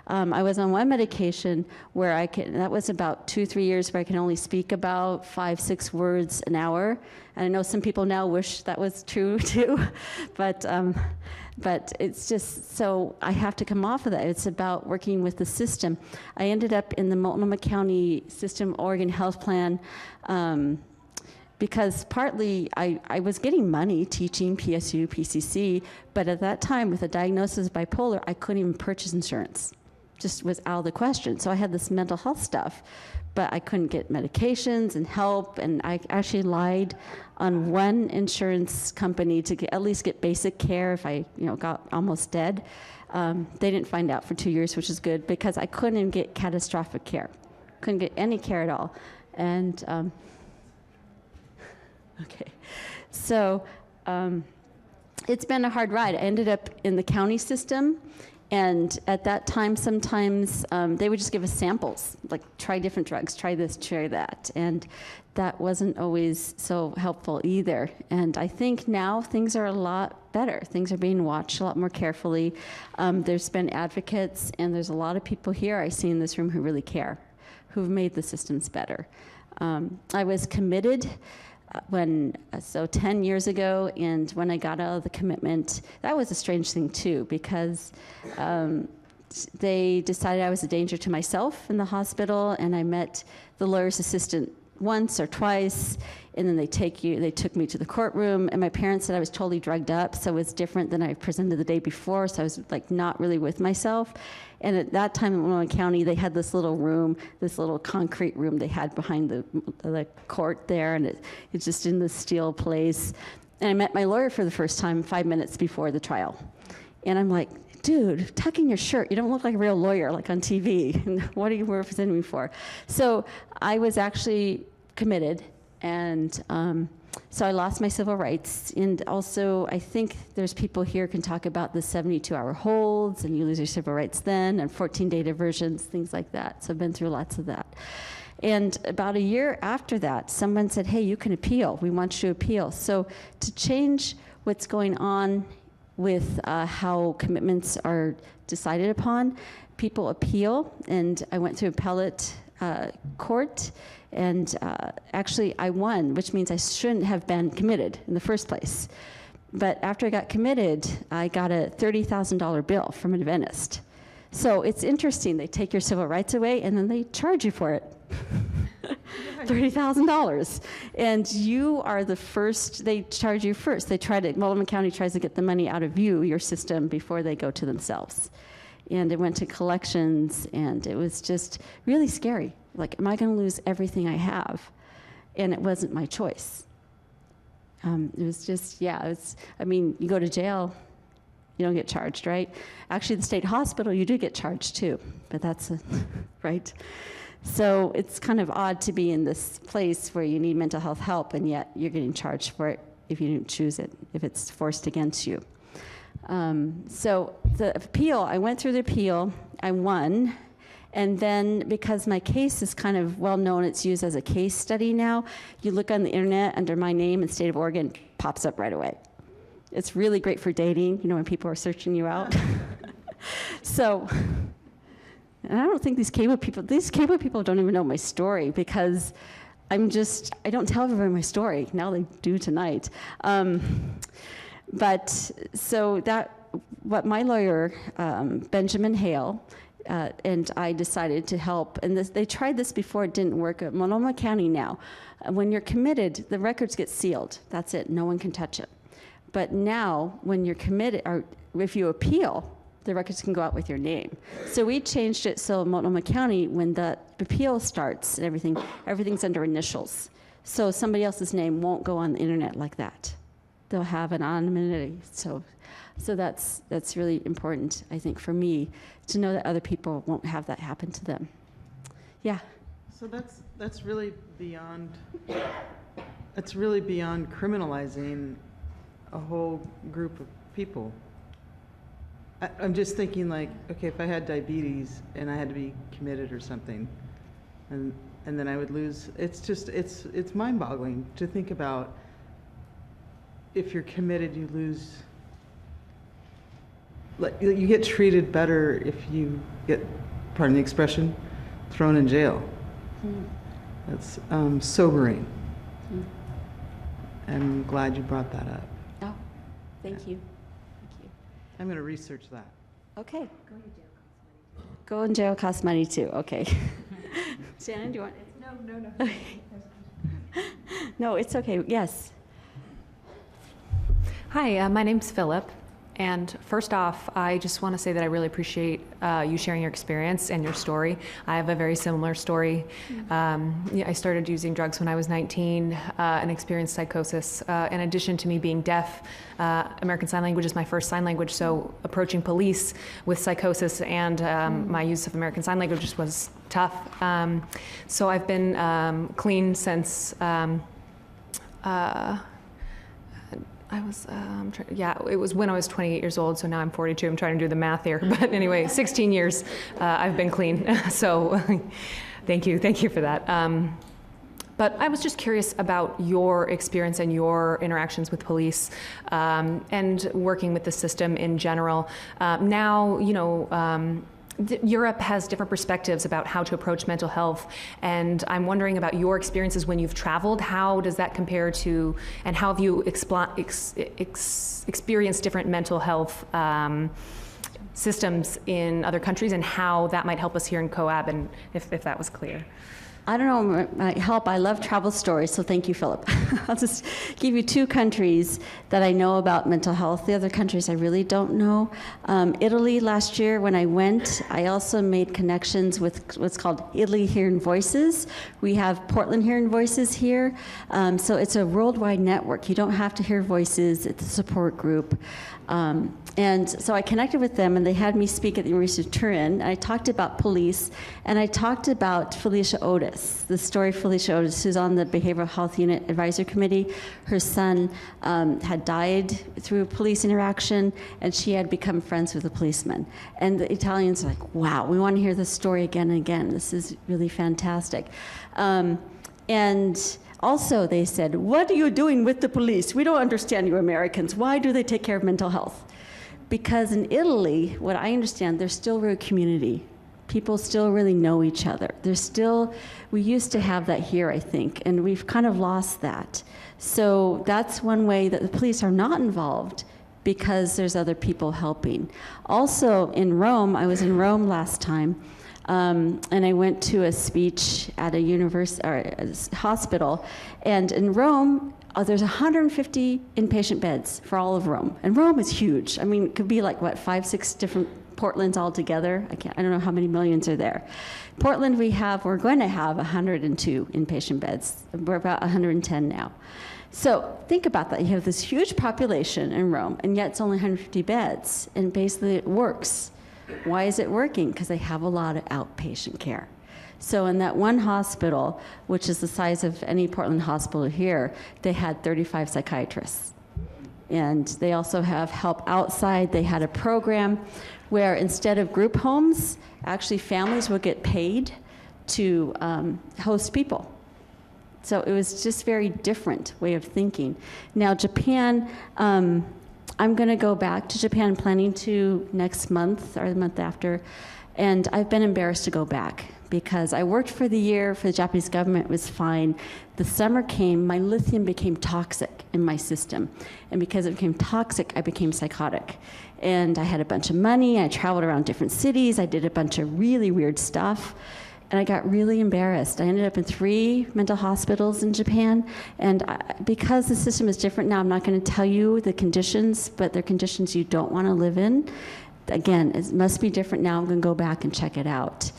I was on one medication where that was about 2-3 years where I can only speak about 5-6 words an hour. And I know some people now wish that was true too, but it's just, so I have to come off of that. It's about working with the system. I ended up in the Multnomah County System Oregon Health Plan because partly I was getting money teaching PSU, PCC, but at that time with a diagnosis of bipolar, I couldn't even purchase insurance. Just was out of the question. So I had this mental health stuff, but I couldn't get medications and help, and I actually lied on one insurance company to at least get basic care if I got almost dead. They didn't find out for 2 years, which is good, because I couldn't even get catastrophic care. Couldn't get any care at all. And, okay. So it's been a hard ride. I ended up in the county system. And at that time, sometimes they would just give us samples, like try different drugs, try this, try that. And that wasn't always so helpful either. And I think now things are a lot better. Things are being watched a lot more carefully. There's been advocates, and there's a lot of people here I see in this room who really care, who've made the systems better. I was committed 10 years ago, and when I got out of the commitment, that was a strange thing too, because they decided I was a danger to myself in the hospital, and I met the lawyer's assistant once or twice, and then they took me to the courtroom, and my parents said I was totally drugged up, so it was different than I presented the day before, so I was like not really with myself. And at that time in Multnomah County, they had this little room, this little concrete room they had behind the court there, and it's just in this steel place. And I met my lawyer for the first time 5 minutes before the trial. And I'm like, dude, tuck in your shirt. You don't look like a real lawyer, like on TV. And what are you representing me for? So I was actually committed, and so I lost my civil rights. And also, I think there's people here can talk about the 72-hour holds, and you lose your civil rights then, and 14-day diversions, things like that. So I've been through lots of that. And about a year after that, someone said, hey, you can appeal. We want you to appeal. So to change what's going on with how commitments are decided upon, people appeal. And I went through appellate court, and actually I won, which means I shouldn't have been committed in the first place. But after I got committed, I got a $30,000 bill from a dentist. So it's interesting, they take your civil rights away and then they charge you for it. $30,000. And you are the first, they charge you first. Multnomah County tries to get the money out of you, your system, before they go to themselves. And it went to collections, and it was just really scary. Like, am I going to lose everything I have? And it wasn't my choice. It was just, you go to jail, you don't get charged, right? Actually, the state hospital, you do get charged too, but that's, right? So it's kind of odd to be in this place where you need mental health help, and yet you're getting charged for it if you didn't choose it, if it's forced against you. So the appeal, I went through the appeal, I won, and then because my case is kind of well known, it's used as a case study now, you look on the internet under my name and state of Oregon, pops up right away. It's really great for dating, when people are searching you out. So, and I don't think these cable people don't even know my story, because I don't tell everybody my story. Now they do tonight. But so what my lawyer, Benjamin Hale, and I decided to help, and they tried this before, it didn't work. At Multnomah County now, when you're committed, the records get sealed. That's it, no one can touch it. But now, when you're committed, or if you appeal, the records can go out with your name. So we changed it so Multnomah County, when the appeal starts and everything's under initials. So somebody else's name won't go on the internet like that. They'll have an anonymity. So that's really important, I think, for me, to know that other people won't have that happen to them. Yeah. So that's really beyond it's really beyond criminalizing a whole group of people. I'm just thinking like, okay, if I had diabetes and I had to be committed or something, and then I would lose, it's mind-boggling to think about. If you're committed, you lose, like, you get treated better if you get, pardon the expression, thrown in jail. That's sobering. I'm glad you brought that up. Oh, thank you. I'm going to research that. Okay. Go in jail costs money too. Okay. Shannon, do you want? No. No, it's okay. Yes. Hi, my name's Philip, and first off, I just want to say that I really appreciate you sharing your experience and your story. I have a very similar story. I started using drugs when I was 19 and experienced psychosis. In addition to me being deaf, American Sign Language is my first sign language, so approaching police with psychosis and my use of American Sign Language was tough. So I've been clean since it was when I was 28 years old, so now I'm 42. I'm trying to do the math here. But anyway, 16 years I've been clean. So thank you for that. But I was just curious about your experience and your interactions with police and working with the system in general. Now, Europe has different perspectives about how to approach mental health, and I'm wondering about your experiences when you've traveled. How does that compare to, and how have you experienced different mental health systems in other countries, and how that might help us here in COAB, and if that was clear? I don't know, might help. I love travel stories, so thank you, Philip. I'll just give you 2 countries that I know about mental health. The other countries I really don't know. Italy last year when I went, I also made connections with what's called Italy Hearing Voices. We have Portland Hearing Voices here. So it's a worldwide network. You don't have to hear voices. It's a support group. And so I connected with them, and they had me speak at the University of Turin. I talked about police, and I talked about Felicia Otis, the story of Felicia Otis, who's on the Behavioral Health Unit Advisory Committee. Her son had died through a police interaction, and she had become friends with a policeman. And the Italians were like, wow, we want to hear this story again and again. This is really fantastic. And also, they said, what are you doing with the police? We don't understand you Americans. Why do they take care of mental health? Because in Italy, what I understand, they're still very community. People still really know each other. We used to have that here, I think, and we've kind of lost that. So that's one way that the police are not involved, because there's other people helping. Also, in Rome, I was in Rome last time, and I went to a speech at a hospital, and in Rome, there's 150 inpatient beds for all of Rome, and Rome is huge. I mean, it could be like, what, 5, 6 different Portlands all together? I don't know how many millions are there. Portland, we're going to have 102 inpatient beds. We're about 110 now. So think about that. You have this huge population in Rome, and yet it's only 150 beds, and basically it works. Why is it working? Because they have a lot of outpatient care. So in that one hospital, which is the size of any Portland hospital here, they had 35 psychiatrists. And they also have help outside. They had a program where instead of group homes, actually families would get paid to host people. So it was just very different way of thinking. Now Japan, I'm gonna go back to Japan, planning to next month or the month after, and I've been embarrassed to go back because I worked for the year for the Japanese government, it was fine. The summer came, my lithium became toxic in my system. And because it became toxic, I became psychotic. And I had a bunch of money, I traveled around different cities, I did a bunch of really weird stuff, and I got really embarrassed. I ended up in 3 mental hospitals in Japan, and because the system is different now, I'm not gonna tell you the conditions, but they're conditions you don't wanna live in. Again, it must be different now, I'm gonna go back and check it out.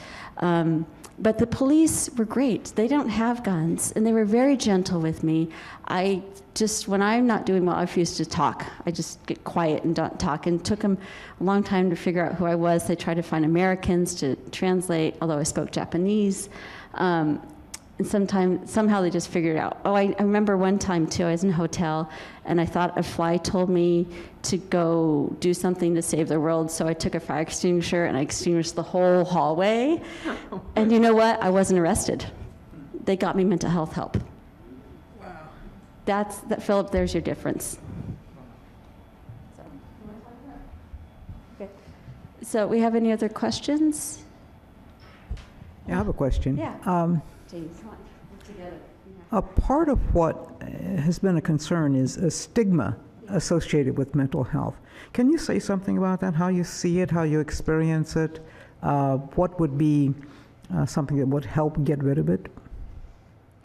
But the police were great. They don't have guns, and they were very gentle with me. When I'm not doing well, I refuse to talk. I just get quiet and don't talk, and it took them a long time to figure out who I was. They tried to find Americans to translate, although I spoke Japanese. And somehow they just figured it out. Oh, I remember one time too, I was in a hotel and I thought a fly told me to go do something to save the world. So I took a fire extinguisher and I extinguished the whole hallway. And you know what? I wasn't arrested. They got me mental health help. Wow. Philip, there's your difference. Okay. So we have any other questions? Yeah, I have a question. Yeah. James, come on. Together. A part of what has been a concern is a stigma associated with mental health. Can you say something about that, how you see it, how you experience it? What would be something that would help get rid of it?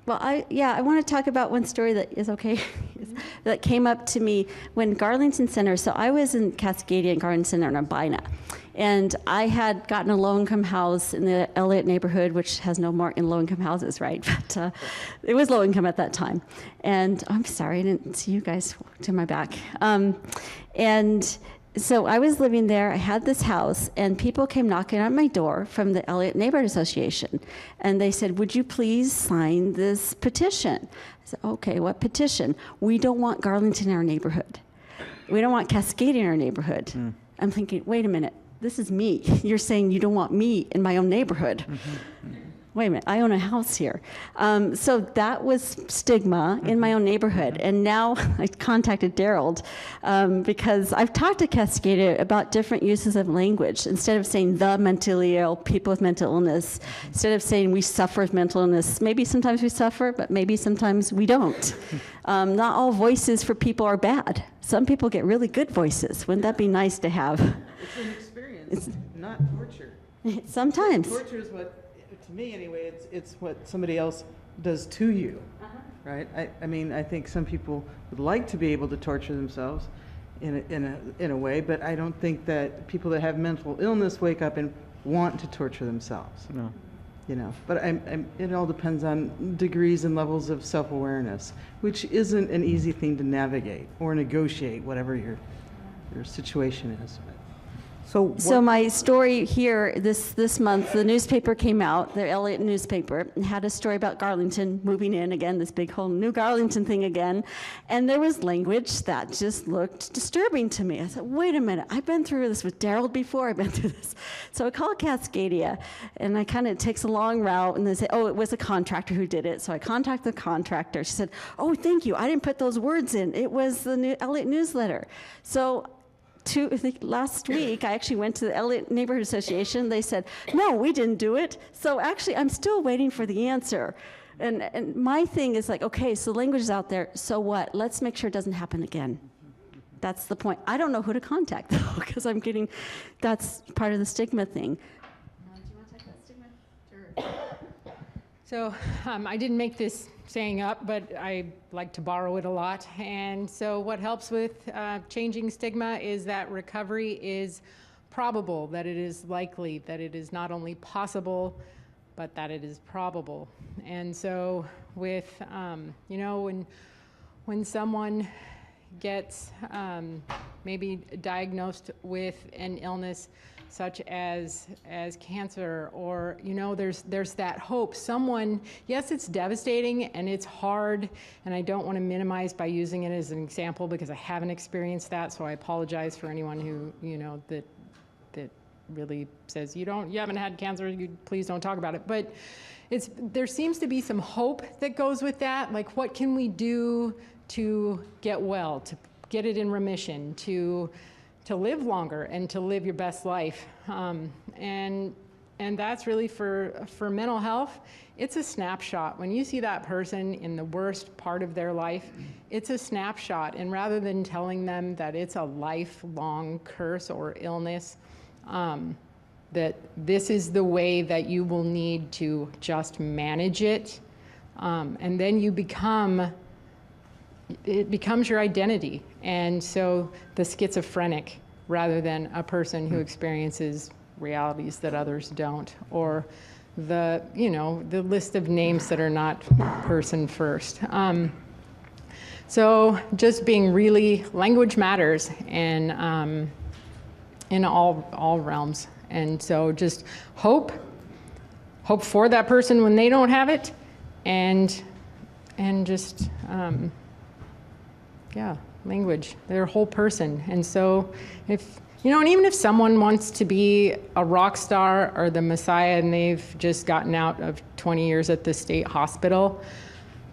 Well, I want to talk about one story that is okay, that came up to me when Garlington Center, so I was in Cascadia and Garlington Center in Albina, and I had gotten a low-income house in the Elliott neighborhood, which has no more in low-income houses, right? But it was low-income at that time. And I'm sorry, I didn't see you guys to my back. And so I was living there, I had this house, and people came knocking on my door from the Elliott Neighborhood Association. And they said, would you please sign this petition? I said, okay, what petition? We don't want Garlington in our neighborhood. We don't want Cascadia in our neighborhood. I'm thinking, wait a minute, this is me. You're saying you don't want me in my own neighborhood. Wait a minute, I own a house here. So that was stigma in my own neighborhood. And now I contacted Daryl because I've talked to Cascadia about different uses of language. Instead of saying the mentally ill, people with mental illness, instead of saying we suffer with mental illness, maybe sometimes we suffer, but maybe sometimes we don't. Not all voices for people are bad. Some people get really good voices. Wouldn't that be nice to have? It's an experience, not torture. Sometimes. Torture is what, to me anyway, it's what somebody else does to you, right? I mean, I think some people would like to be able to torture themselves in a way, but I don't think that people that have mental illness wake up and want to torture themselves. No. You know, but it all depends on degrees and levels of self-awareness, which isn't an easy thing to navigate or negotiate, whatever your situation is. So my story here this month, the newspaper came out, the Elliott newspaper, and had a story about Garlington moving in again, this big whole new Garlington thing again, and there was language that just looked disturbing to me. I said, wait a minute, I've been through this with Daryl before, I've been through this. So I called Cascadia, and it takes a long route, and they say, oh, it was a contractor who did it. So I contacted the contractor. She said, oh, thank you, I didn't put those words in. It was the new Elliott newsletter. So I think last week, I actually went to the Elliott Neighborhood Association. They said, no, we didn't do it. So actually, I'm still waiting for the answer. And my thing is like, okay, so language is out there, so what? Let's make sure it doesn't happen again. That's the point. I don't know who to contact, though, because that's part of the stigma thing. Do you want to talk about stigma? So I didn't make this saying up, but I like to borrow it a lot. And so what helps with changing stigma is that recovery is probable, that it is likely, that it is not only possible, but that it is probable. And so with, when someone gets maybe diagnosed with an illness such as cancer, or there's that hope. Someone, yes, it's devastating and it's hard, and I don't want to minimize by using it as an example because I haven't experienced that, so I apologize for anyone who that really says you haven't had cancer, please don't talk about it. But there seems to be some hope that goes with that. Like, what can we do to get well, to get it in remission, to live longer and to live your best life. And that's really for mental health. It's a snapshot. When you see that person in the worst part of their life, it's a snapshot. And rather than telling them that it's a lifelong curse or illness, that this is the way that you will need to just manage it, and then it becomes your identity. And so the schizophrenic, rather than a person who experiences realities that others don't, or the list of names that are not person first. So just being really, language matters, and in all realms. And so just hope for that person when they don't have it, and just, yeah, language. They're a whole person. And so if, you know, and even if someone wants to be a rock star or the Messiah and they've just gotten out of 20 years at the state hospital,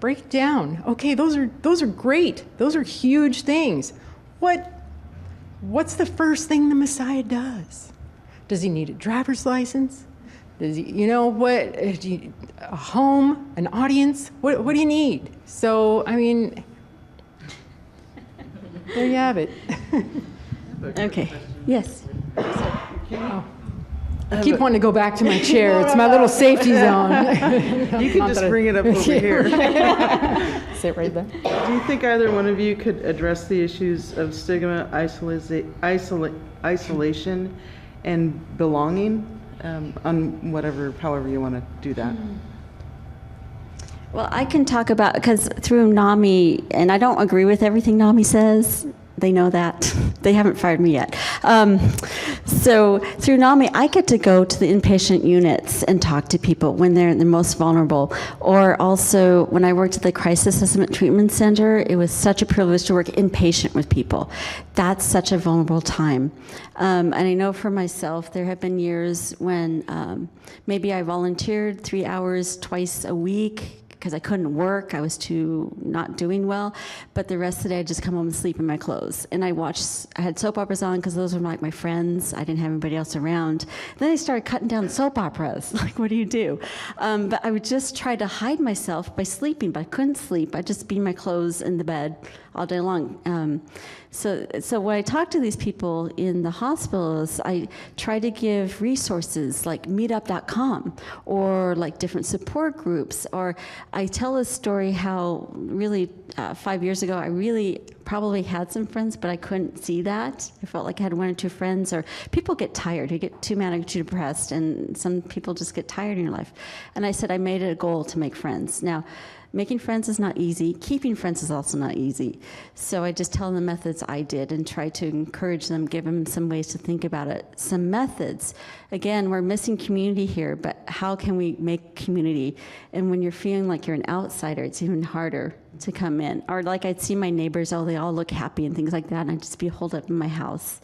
break it down. Okay, those are great. Those are huge things. What's the first thing the Messiah does? Does he need a driver's license? Does he, you know, what, a home, an audience? What do you need? So, I mean, there you have it. Okay, yes. I keep wanting to go back to my chair. It's my little safety zone. You can just bring it up over here. Sit right there. Do you think either one of you could address the issues of stigma, isolation, and belonging on however you want to do that? Well, I can talk about, because through NAMI, and I don't agree with everything NAMI says. They know that. They haven't fired me yet. So through NAMI, I get to go to the inpatient units and talk to people when they're the most vulnerable. Or also, when I worked at the Crisis Assessment Treatment Center, it was such a privilege to work inpatient with people. That's such a vulnerable time. And I know for myself, there have been years when maybe I volunteered 3 hours twice a week, because I couldn't work, I was not doing well, but the rest of the day I'd just come home and sleep in my clothes. And I had soap operas on because those were like my friends. I didn't have anybody else around. Then I started cutting down soap operas. Like, what do you do? But I would just try to hide myself by sleeping, but I couldn't sleep. I'd just be in my clothes in the bed all day long. So when I talk to these people in the hospitals, I try to give resources like meetup.com or like different support groups, or I tell a story how really 5 years ago I really probably had some friends, but I couldn't see that. I felt like I had 1 or 2 friends, or people get tired, you get too manic, too depressed, and some people just get tired in your life. And I said I made it a goal to make friends. Now, making friends is not easy. Keeping friends is also not easy. So I just tell them the methods I did and try to encourage them, give them some ways to think about it. Some methods. Again, we're missing community here, but how can we make community? And when you're feeling like you're an outsider, it's even harder to come in. Or like I'd see my neighbors, they all look happy and things like that, and I'd just be holed up in my house.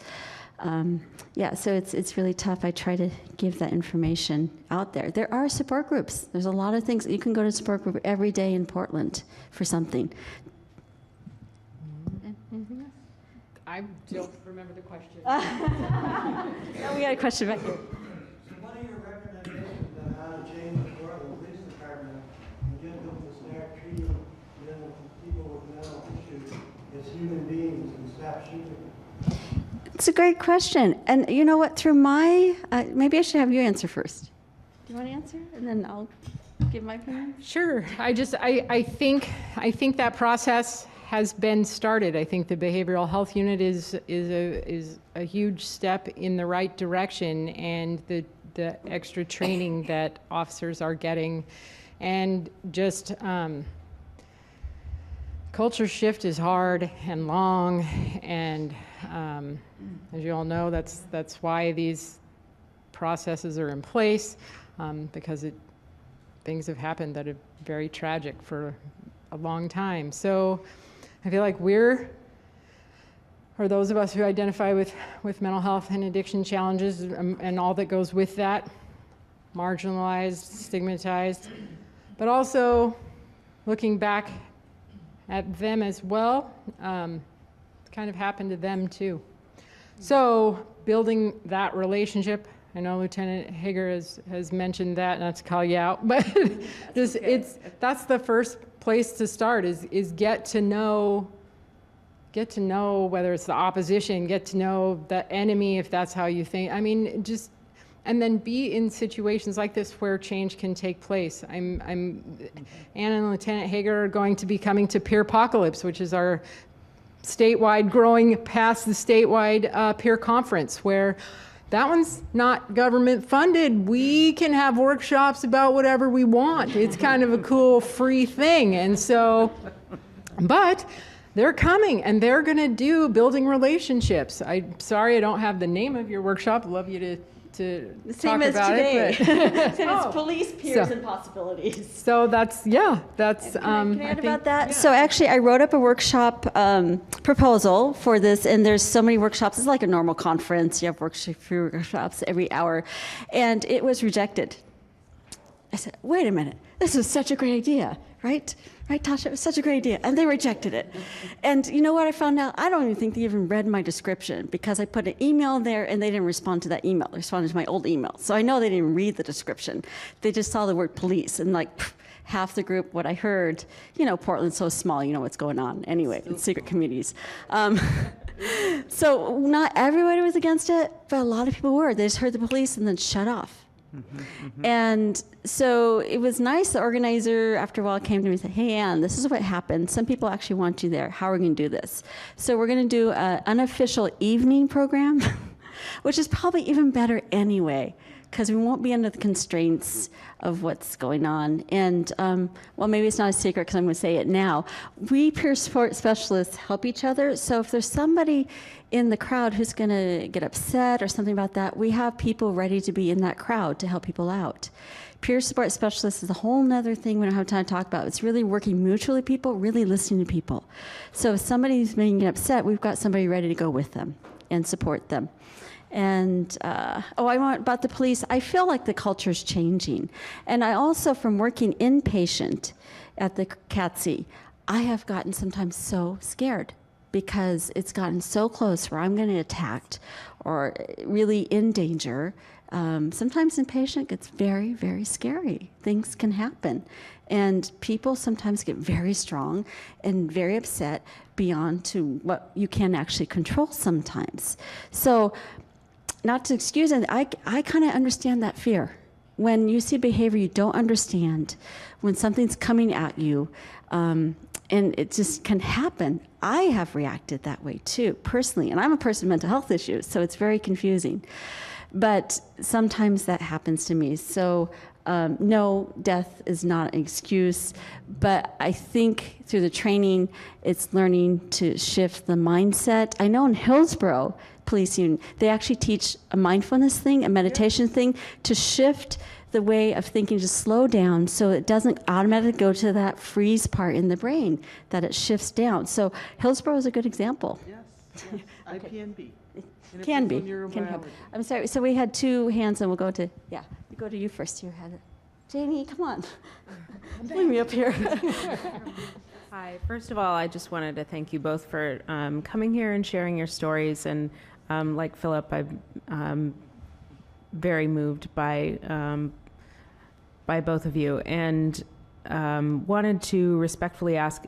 Yeah, so it's really tough. I try to give that information out there. There are support groups. There's a lot of things. You can go to a support group every day in Portland for something. I don't remember the question. No, we got a question back here. So what are your recommendations on how to change the Portland Police Department and get them to start treating people with mental issues as human beings and stop shooting them? It's a great question. And you know what, through my, maybe I should have you answer first. Do you want to answer? And then I'll give my opinion. Sure. I think that process has been started. I think the behavioral health unit is a huge step in the right direction, and the extra training that officers are getting, and just culture shift is hard and long, and as you all know, that's why these processes are in place, because things have happened that are very tragic for a long time. So I feel like or those of us who identify with mental health and addiction challenges and all that goes with that, marginalized, stigmatized, but also looking back at them as well, kind of happened to them too. So building that relationship, I know Lieutenant Hager has mentioned that, not to call you out, but that's the first place to start is get to know whether it's the opposition, get to know the enemy if that's how you think. I mean, and then be in situations like this where change can take place. Anna and Lieutenant Hager are going to be coming to Peer Apocalypse, which is our statewide, growing past the statewide peer conference, where that one's not government funded. We can have workshops about whatever we want. It's kind of a cool free thing. And so, but they're coming and they're gonna do building relationships. I'm sorry I don't have the name of your workshop. I'd love you to to Same talk as about today. it. Same as Oh. police, peers, So- and possibilities. So that's, yeah, that's, Can I add think- about that? So actually, I wrote up a workshop proposal for this, and there's so many workshops. It's like a normal conference. You have workshops every hour, and it was rejected. I said, wait a minute, this is such a great idea, right? Right, Tasha? It was such a great idea. And they rejected it. And you know what I found out? I don't even think they even read my description because I put an email there and they didn't respond to that email. They responded to my old email. So I know they didn't read the description. They just saw the word police and like half the group, what I heard, you know, Portland's so small, you know what's going on anyway, in secret communities. So not everybody was against it, but a lot of people were. They just heard the police and then shut off. And so it was nice. The organizer, after a while, came to me and said, hey, Ann, this is what happened. Some people actually want you there. How are we going to do this? So we're going to do an unofficial evening program, which is probably even better anyway, because we won't be under the constraints of what's going on. And, well, maybe it's not a secret because I'm going to say it now. We peer support specialists help each other. So if there's somebody in the crowd who's going to get upset or something about that, we have people ready to be in that crowd to help people out. Peer support specialists is a whole nother thing we don't have time to talk about. It's really working mutually with people, really listening to people. So if somebody's being upset, we've got somebody ready to go with them and support them. And, I want about the police. I feel like the culture is changing. And I also, from working inpatient at the CATSI, I have gotten sometimes so scared because it's gotten so close where I'm going to get attacked or really in danger. Sometimes inpatient gets very, very scary. Things can happen. And people sometimes get very strong and very upset beyond to what you can actually control sometimes. So, not to excuse it, I kind of understand that fear. When you see behavior you don't understand, when something's coming at you, and it just can happen. I have reacted that way too, personally. And I'm a person with mental health issues, so it's very confusing. But sometimes that happens to me. So no, death is not an excuse. But I think through the training, it's learning to shift the mindset. I know in Hillsborough Police Union, they actually teach a mindfulness thing, a meditation thing, to shift the way of thinking, to slow down so it doesn't automatically go to that freeze part in the brain, that it shifts down. So Hillsborough is a good example. Yes, IPNB. Can be. Neurobiology. Can help. I'm sorry. So we had two hands, and we'll go to, yeah, we go to you first. You had it. Janie, come on. Bring me up here. Hi. First of all, I just wanted to thank you both for coming here and sharing your stories. And like Philip, I'm very moved by both of you, and wanted to respectfully ask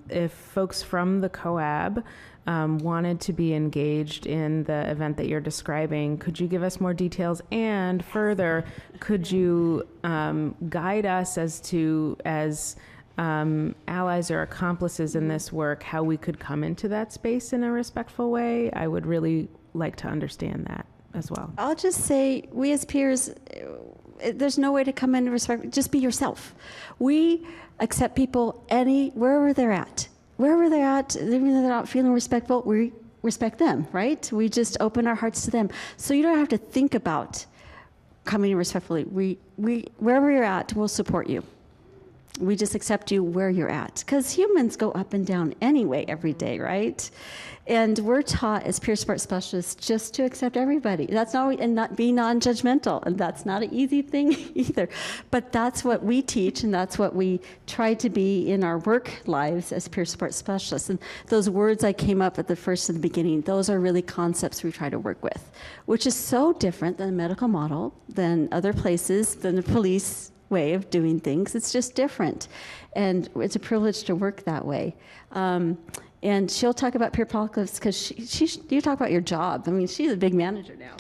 if folks from the COAB wanted to be engaged in the event that you're describing. Could you give us more details? And further, could you guide us as allies or accomplices in this work, how we could come into that space in a respectful way? I would really like to understand that as well. I'll just say, we as peers, there's no way to come in and respect. Just be yourself. We accept people wherever they're at. Wherever they're at, even though they're not feeling respectful, we respect them, right? We just open our hearts to them. So you don't have to think about coming in respectfully. Wherever you're at, we'll support you. We just accept you where you're at. Because humans go up and down anyway every day, right? And we're taught as peer support specialists just to accept everybody. That's not, and not be non-judgmental. And that's not an easy thing either. But that's what we teach, and that's what we try to be in our work lives as peer support specialists. And those words I came up at the first and the beginning, those are really concepts we try to work with, which is so different than a medical model, than other places, than the police way of doing things. It's just different. And it's a privilege to work that way. And she'll talk about peer apocalypse because you talk about your job. I mean, she's a big manager now.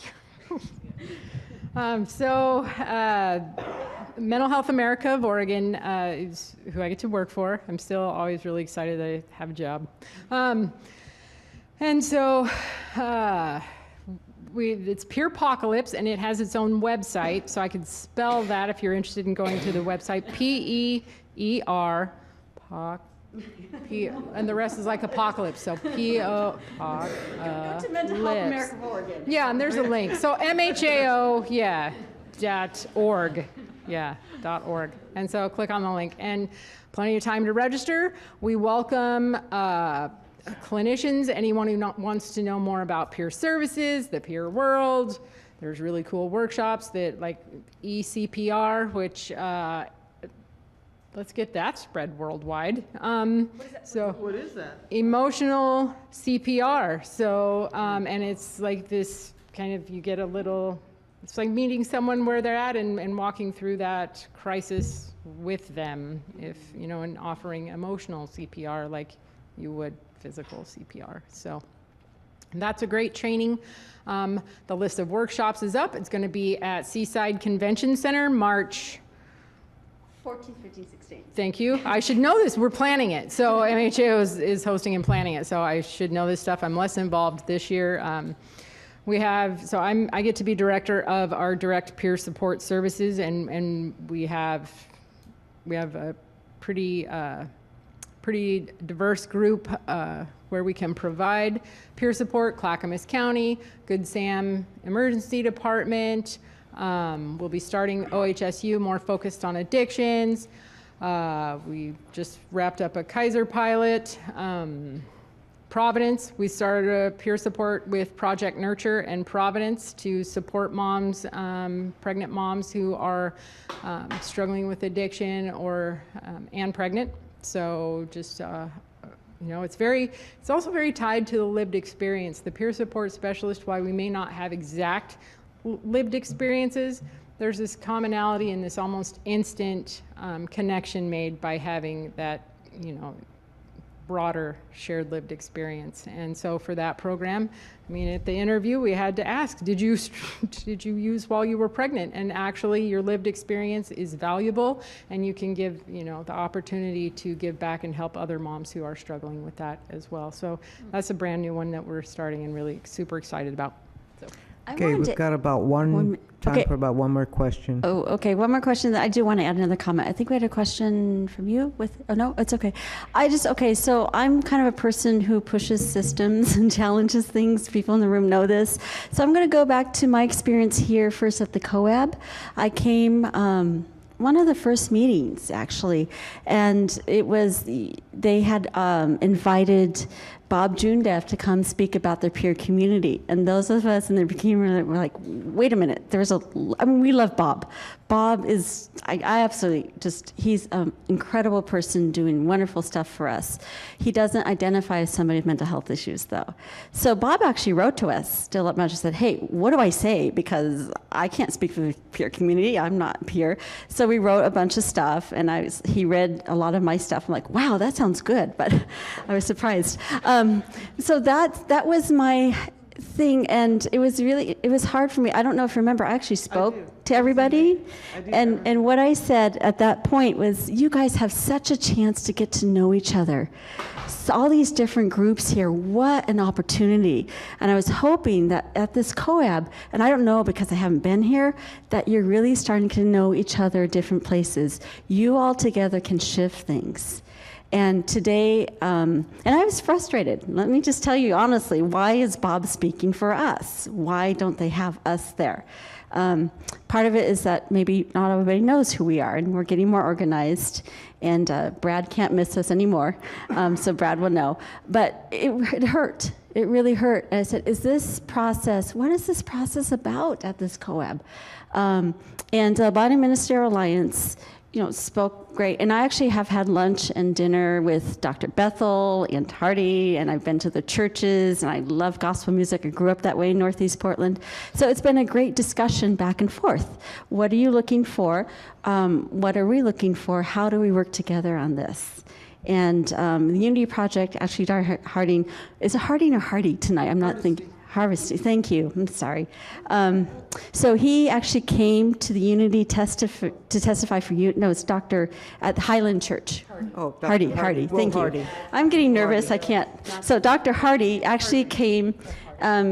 Mental Health America of Oregon is who I get to work for. I'm still always really excited that I have a job. It's Peer Apocalypse, and it has its own website, so I could spell that if you're interested in going to the website, PEER, And the rest is like apocalypse. So Go to Mental Health America of Oregon. Yeah, and there's a link. So MHAO, yeah, .org. Yeah, .org. And so click on the link. And plenty of time to register. We welcome clinicians, anyone who wants to know more about peer services, the peer world. There's really cool workshops that like eCPR, which let's get that spread worldwide. What is that? Emotional CPR. So, and it's like this kind of, you get a little, it's like meeting someone where they're at and walking through that crisis with them, if, you know, and offering emotional CPR like you would physical CPR. So that's a great training. The list of workshops is up. It's going to be at Seaside Convention Center, March 14, 15, 16. Thank you. I should know this. We're planning it. So MHAO is hosting and planning it. So I should know this stuff. I'm less involved this year. I get to be director of our direct peer support services, and we have a pretty diverse group where we can provide peer support. Clackamas County, Good Sam Emergency Department. We'll be starting OHSU, more focused on addictions. We just wrapped up a Kaiser pilot. Providence, we started a peer support with Project Nurture and Providence to support moms, pregnant moms who are struggling with addiction or and pregnant. So just it's also very tied to the lived experience. The peer support specialist, while we may not have exact lived experiences, there's this commonality and this almost instant connection made by having that, you know, broader shared lived experience. And so for that program, I mean, at the interview we had to ask, did you use while you were pregnant? And actually your lived experience is valuable, and you can give, you know, the opportunity to give back and help other moms who are struggling with that as well. So that's a brand new one that we're starting and really super excited about. So. Okay, we've got about time for about one more question. Oh, okay. One more question. I do want to add another comment. I think we had a question from you oh no, it's okay. So I'm kind of a person who pushes systems and challenges things. People in the room know this. So I'm going to go back to my experience here first at the COAB. I came, one of the first meetings actually, and they had invited Bob Jundeff to come speak about their peer community. And those of us in the community were like, wait a minute, we love Bob. Bob is, I absolutely he's an incredible person doing wonderful stuff for us. He doesn't identify as somebody with mental health issues though. So Bob actually wrote to us, still up much, and said, hey, what do I say? Because I can't speak for the peer community, I'm not peer. So we wrote a bunch of stuff, and he read a lot of my stuff. I'm like, wow, that sounds good, but I was surprised. So that was my thing, and it was hard for me. I don't know if you remember, I actually spoke to everybody, and what I said at that point was, you guys have such a chance to get to know each other. So all these different groups here, what an opportunity. And I was hoping that at this COAB, and I don't know because I haven't been here, that you're really starting to know each other at different places. You all together can shift things. And today, and I was frustrated. Let me just tell you honestly, why is Bob speaking for us? Why don't they have us there? Part of it is that maybe not everybody knows who we are, and we're getting more organized, and Brad can't miss us anymore, so Brad will know. But it hurt. It really hurt. And I said, what is this process about at this COAB? And the Biden Ministerial Alliance, spoke great. And I actually have had lunch and dinner with Dr. Bethel and Hardy, and I've been to the churches, and I love gospel music. I grew up that way in Northeast Portland. So it's been a great discussion back and forth. What are you looking for? What are we looking for? How do we work together on this? And the Unity Project, actually, Dr. Harding, is it Harding or Hardy tonight? I'm not thinking. Harvesting, thank you, I'm sorry. So he actually came to the Unity to testify for you. No, it's Dr. at the Highland Church. Hardy, thank you. I'm getting nervous, I can't. So Dr. Hardy actually came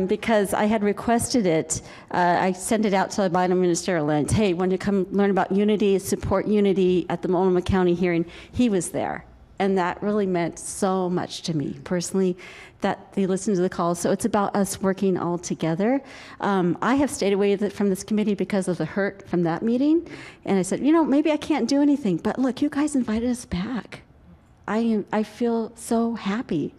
because I had requested it. I sent it out to the Biden Ministerial Alliance. Hey, when you come learn about Unity, support Unity at the Multnomah County hearing, he was there. And that really meant so much to me personally, that they listened to the calls. So it's about us working all together. I have stayed away from this committee because of the hurt from that meeting. And I said, maybe I can't do anything. But look, you guys invited us back. I feel so happy.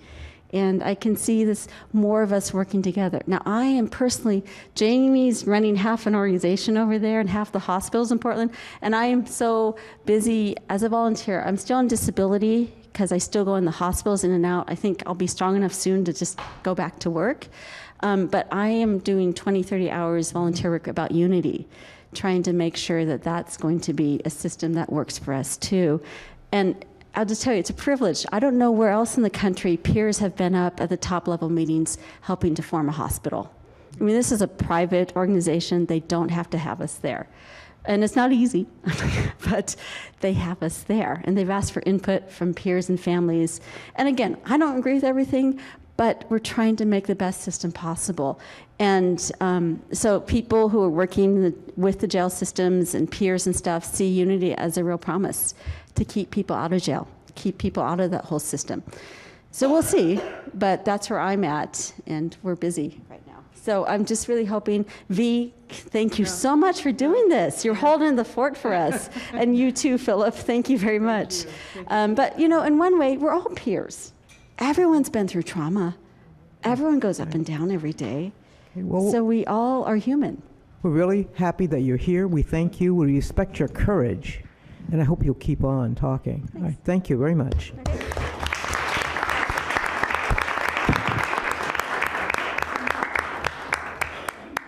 And I can see this, more of us working together. Now, I am personally, Jamie's running half an organization over there and half the hospitals in Portland, and I am so busy as a volunteer. I'm still on disability because I still go in the hospitals in and out. I think I'll be strong enough soon to just go back to work. But I am doing 20, 30 hours volunteer work about unity, trying to make sure that that's going to be a system that works for us too. And I'll just tell you, it's a privilege. I don't know where else in the country peers have been up at the top level meetings helping to form a hospital. I mean, this is a private organization. They don't have to have us there. And it's not easy, but they have us there. And they've asked for input from peers and families. And again, I don't agree with everything, but we're trying to make the best system possible. And so people who are working with the jail systems and peers and stuff see unity as a real promise to keep people out of jail, keep people out of that whole system. So we'll see, but that's where I'm at, and we're busy right now. So I'm just really hoping, V, thank you so much for doing this. You're holding the fort for us. And you too, Philip, thank you very much. But in one way, we're all peers. Everyone's been through trauma. Everyone goes up and down every day. Well, So we all are human. we're really happy that you're here. We thank you. We respect your courage. And I hope you'll keep on talking. All right, thank you very much.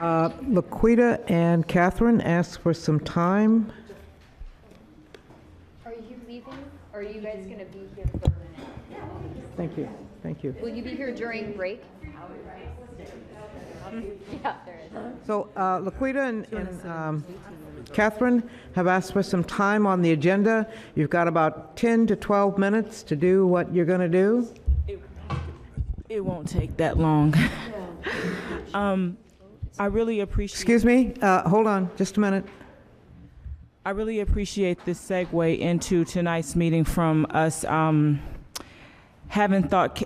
Laquita and Catherine asked for some time. Are you leaving, or are you guys going to be here for a minute? Thank you. Thank you. Will you be here during break? Yeah, there is. So Laquita and Catherine have asked for some time on the agenda. You've got about 10 to 12 minutes to do what you're going to do. It won't take that long. I really appreciate. Excuse me, hold on, just a minute. I really appreciate this segue into tonight's meeting from us having thought,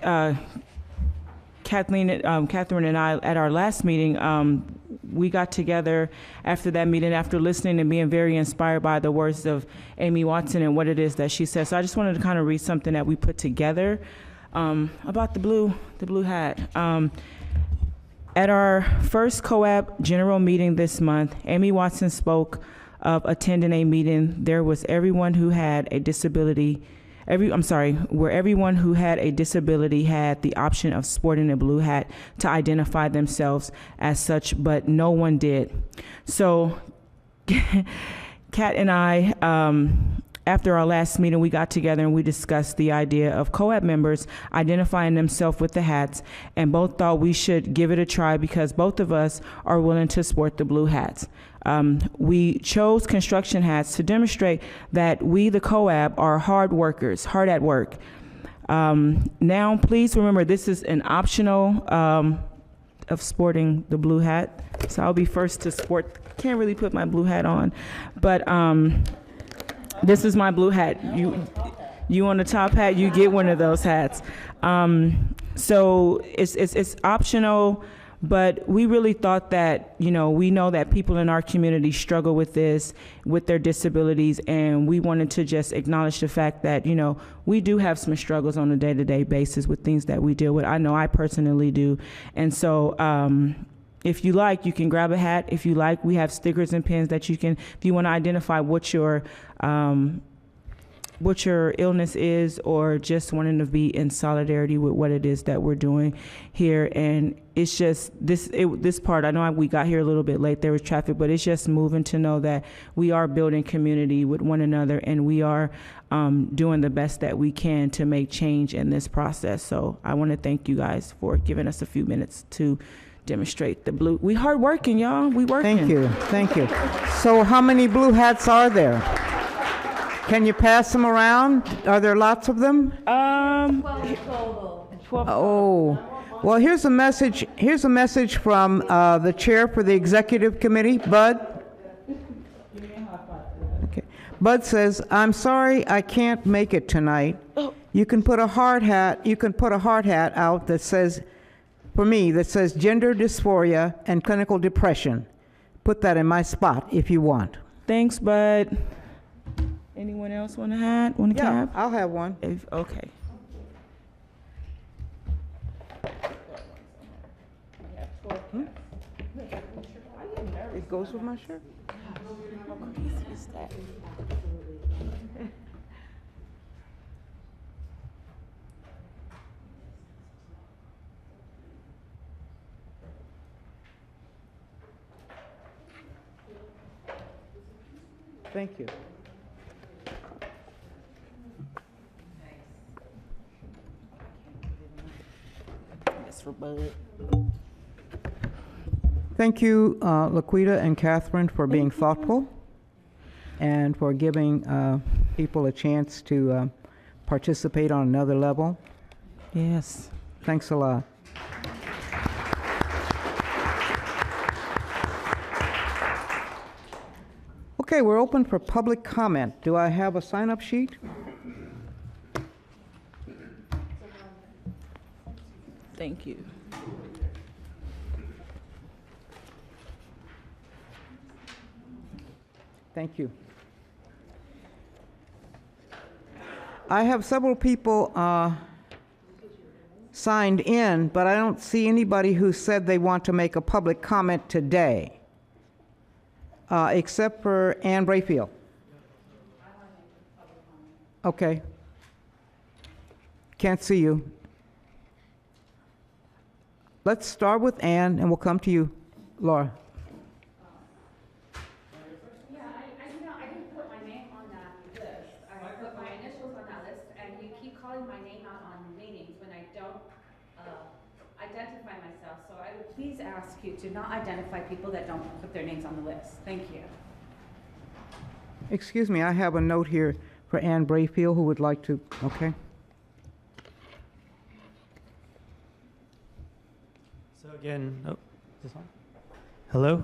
Catherine and I, at our last meeting, we got together after that meeting, after listening and being very inspired by the words of Amy Watson and what it is that she said. So I just wanted to kind of read something that we put together about the blue hat. At our first COAB general meeting this month, Amy Watson spoke of attending a meeting. There was everyone who had a disability, where everyone who had a disability had the option of sporting a blue hat to identify themselves as such, but no one did. So Kat and I, after our last meeting, we got together and we discussed the idea of COAB members identifying themselves with the hats, and both thought we should give it a try because both of us are willing to sport the blue hats. We chose construction hats to demonstrate that we, the COAB, are hard workers, hard at work. Now, please remember, this is an optional of sporting the blue hat. So I'll be first to sport. Can't really put my blue hat on, but this is my blue hat. You on the top hat, you get one of those hats. So it's optional. But we really thought that, we know that people in our community struggle with this, with their disabilities, and we wanted to just acknowledge the fact that, we do have some struggles on a day-to-day basis with things that we deal with. I know I personally do. And so if you like, you can grab a hat. If you like, we have stickers and pins that you can, if you want to identify what your illness is, or just wanting to be in solidarity with what it is that we're doing here. And it's just this part, I know we got here a little bit late, there was traffic, but it's just moving to know that we are building community with one another, and we are doing the best that we can to make change in this process. So I want to thank you guys for giving us a few minutes to demonstrate the blue. We hard working, y'all. We working. Thank you. Thank you. So how many blue hats are there? Can you pass them around? Are there lots of them? 12 total. Oh, well, here's a message. Here's a message from the chair for the executive committee, Bud. Okay. Bud says, "I'm sorry I can't make it tonight. You can put a hard hat, out that says, for me, that says gender dysphoria and clinical depression. Put that in my spot if you want. Thanks, Bud. Anyone else want a hat? Want a cap? I'll have one. Okay. It goes with my shirt. Thank you. That's for Bud. Thank you, Laquita and Catherine, for being thoughtful and for giving people a chance to participate on another level. Yes. Thanks a lot. Okay, we're open for public comment. Do I have a sign-up sheet? Thank you. Thank you. I have several people signed in, but I don't see anybody who said they want to make a public comment today, except for Ann Brayfield. Okay. Can't see you. Let's start with Ann, and we'll come to you, Laura. I didn't put my name on that list. I put my initials on that list, and you keep calling my name out on meetings when I don't identify myself. So I would please ask you to not identify people that don't put their names on the list. Thank you. Excuse me, I have a note here for Ann Brayfield who would like to, okay. So again, is this on? Hello?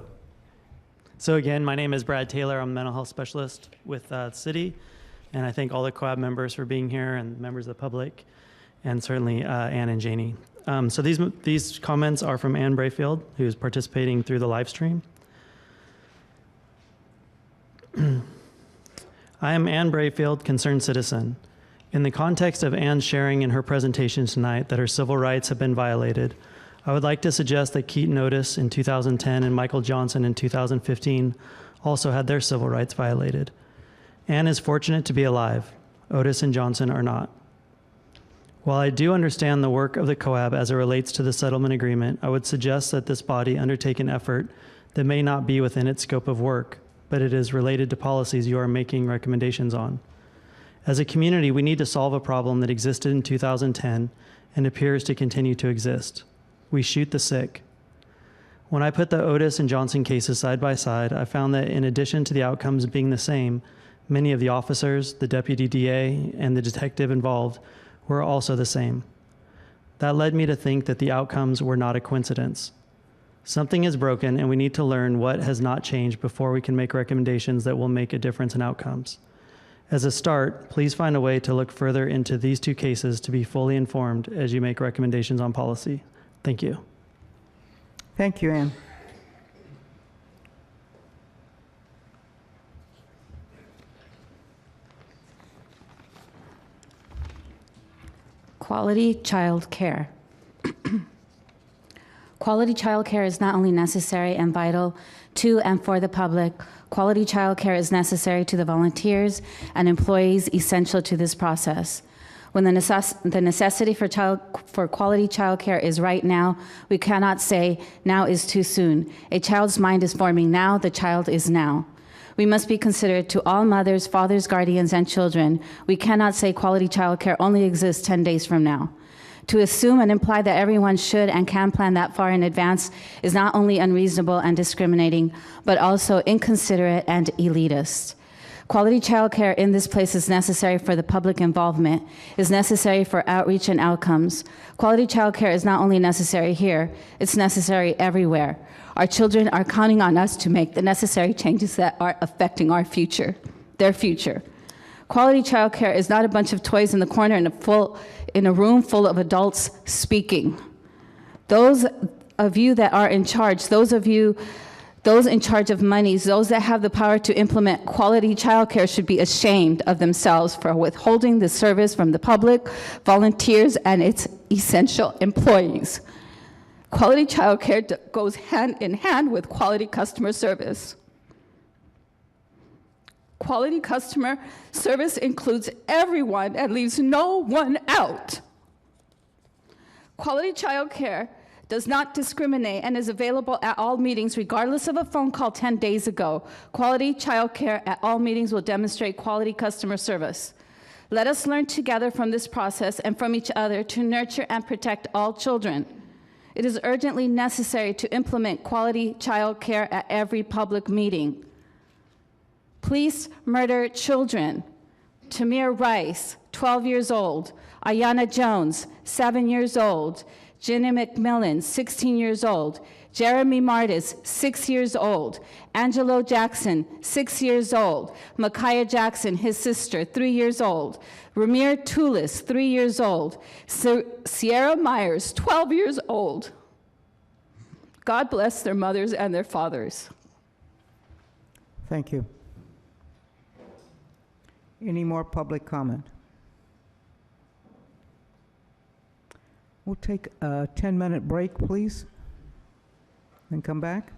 So again, my name is Brad Taylor. I'm a mental health specialist with the city. And I thank all the COAB members for being here and members of the public, and certainly Ann and Janie. So these comments are from Ann Brayfield, who is participating through the live stream. I am Ann Brayfield, concerned citizen. In the context of Ann sharing in her presentation tonight that her civil rights have been violated, I would like to suggest that Keaton Otis in 2010 and Michael Johnson in 2015 also had their civil rights violated. Ann is fortunate to be alive. Otis and Johnson are not. While I do understand the work of the COAB as it relates to the settlement agreement, I would suggest that this body undertake an effort that may not be within its scope of work, but it is related to policies you are making recommendations on. As a community, we need to solve a problem that existed in 2010 and appears to continue to exist. We shoot the sick. When I put the Otis and Johnson cases side by side, I found that in addition to the outcomes being the same, many of the officers, the deputy DA, and the detective involved were also the same. That led me to think that the outcomes were not a coincidence. Something is broken, and we need to learn what has not changed before we can make recommendations that will make a difference in outcomes. As a start, please find a way to look further into these two cases to be fully informed as you make recommendations on policy. Thank you. Thank you, Ann. Quality child care. Quality child care is not only necessary and vital to and for the public, quality child care is necessary to the volunteers and employees essential to this process. When the necessity for quality child care is right now, we cannot say now is too soon. A child's mind is forming now, the child is now. We must be considerate to all mothers, fathers, guardians, and children. We cannot say quality child care only exists 10 days from now. To assume and imply that everyone should and can plan that far in advance is not only unreasonable and discriminating, but also inconsiderate and elitist. Quality child care in this place is necessary for the public involvement, is necessary for outreach and outcomes. Quality child care is not only necessary here, it's necessary everywhere. Our children are counting on us to make the necessary changes that are affecting our future, their future. Quality childcare is not a bunch of toys in the corner in a room full of adults speaking. Those of you that are in charge, those in charge of monies, those that have the power to implement quality childcare should be ashamed of themselves for withholding the service from the public, volunteers, and its essential employees. Quality childcare goes hand in hand with quality customer service. Quality customer service includes everyone and leaves no one out. Quality childcare does not discriminate and is available at all meetings regardless of a phone call 10 days ago. Quality childcare at all meetings will demonstrate quality customer service. Let us learn together from this process and from each other to nurture and protect all children. It is urgently necessary to implement quality childcare at every public meeting. Police murder children. Tamir Rice, 12 years old. Ayana Jones, 7 years old. Jenny McMillan, 16 years old. Jeremy Martis, 6 years old. Angelo Jackson, 6 years old. Micaiah Jackson, his sister, 3 years old. Ramir Tulis, 3 years old. Sierra Myers, 12 years old. God bless their mothers and their fathers. Thank you. Any more public comment? We'll take a 10-minute break, please, and come back.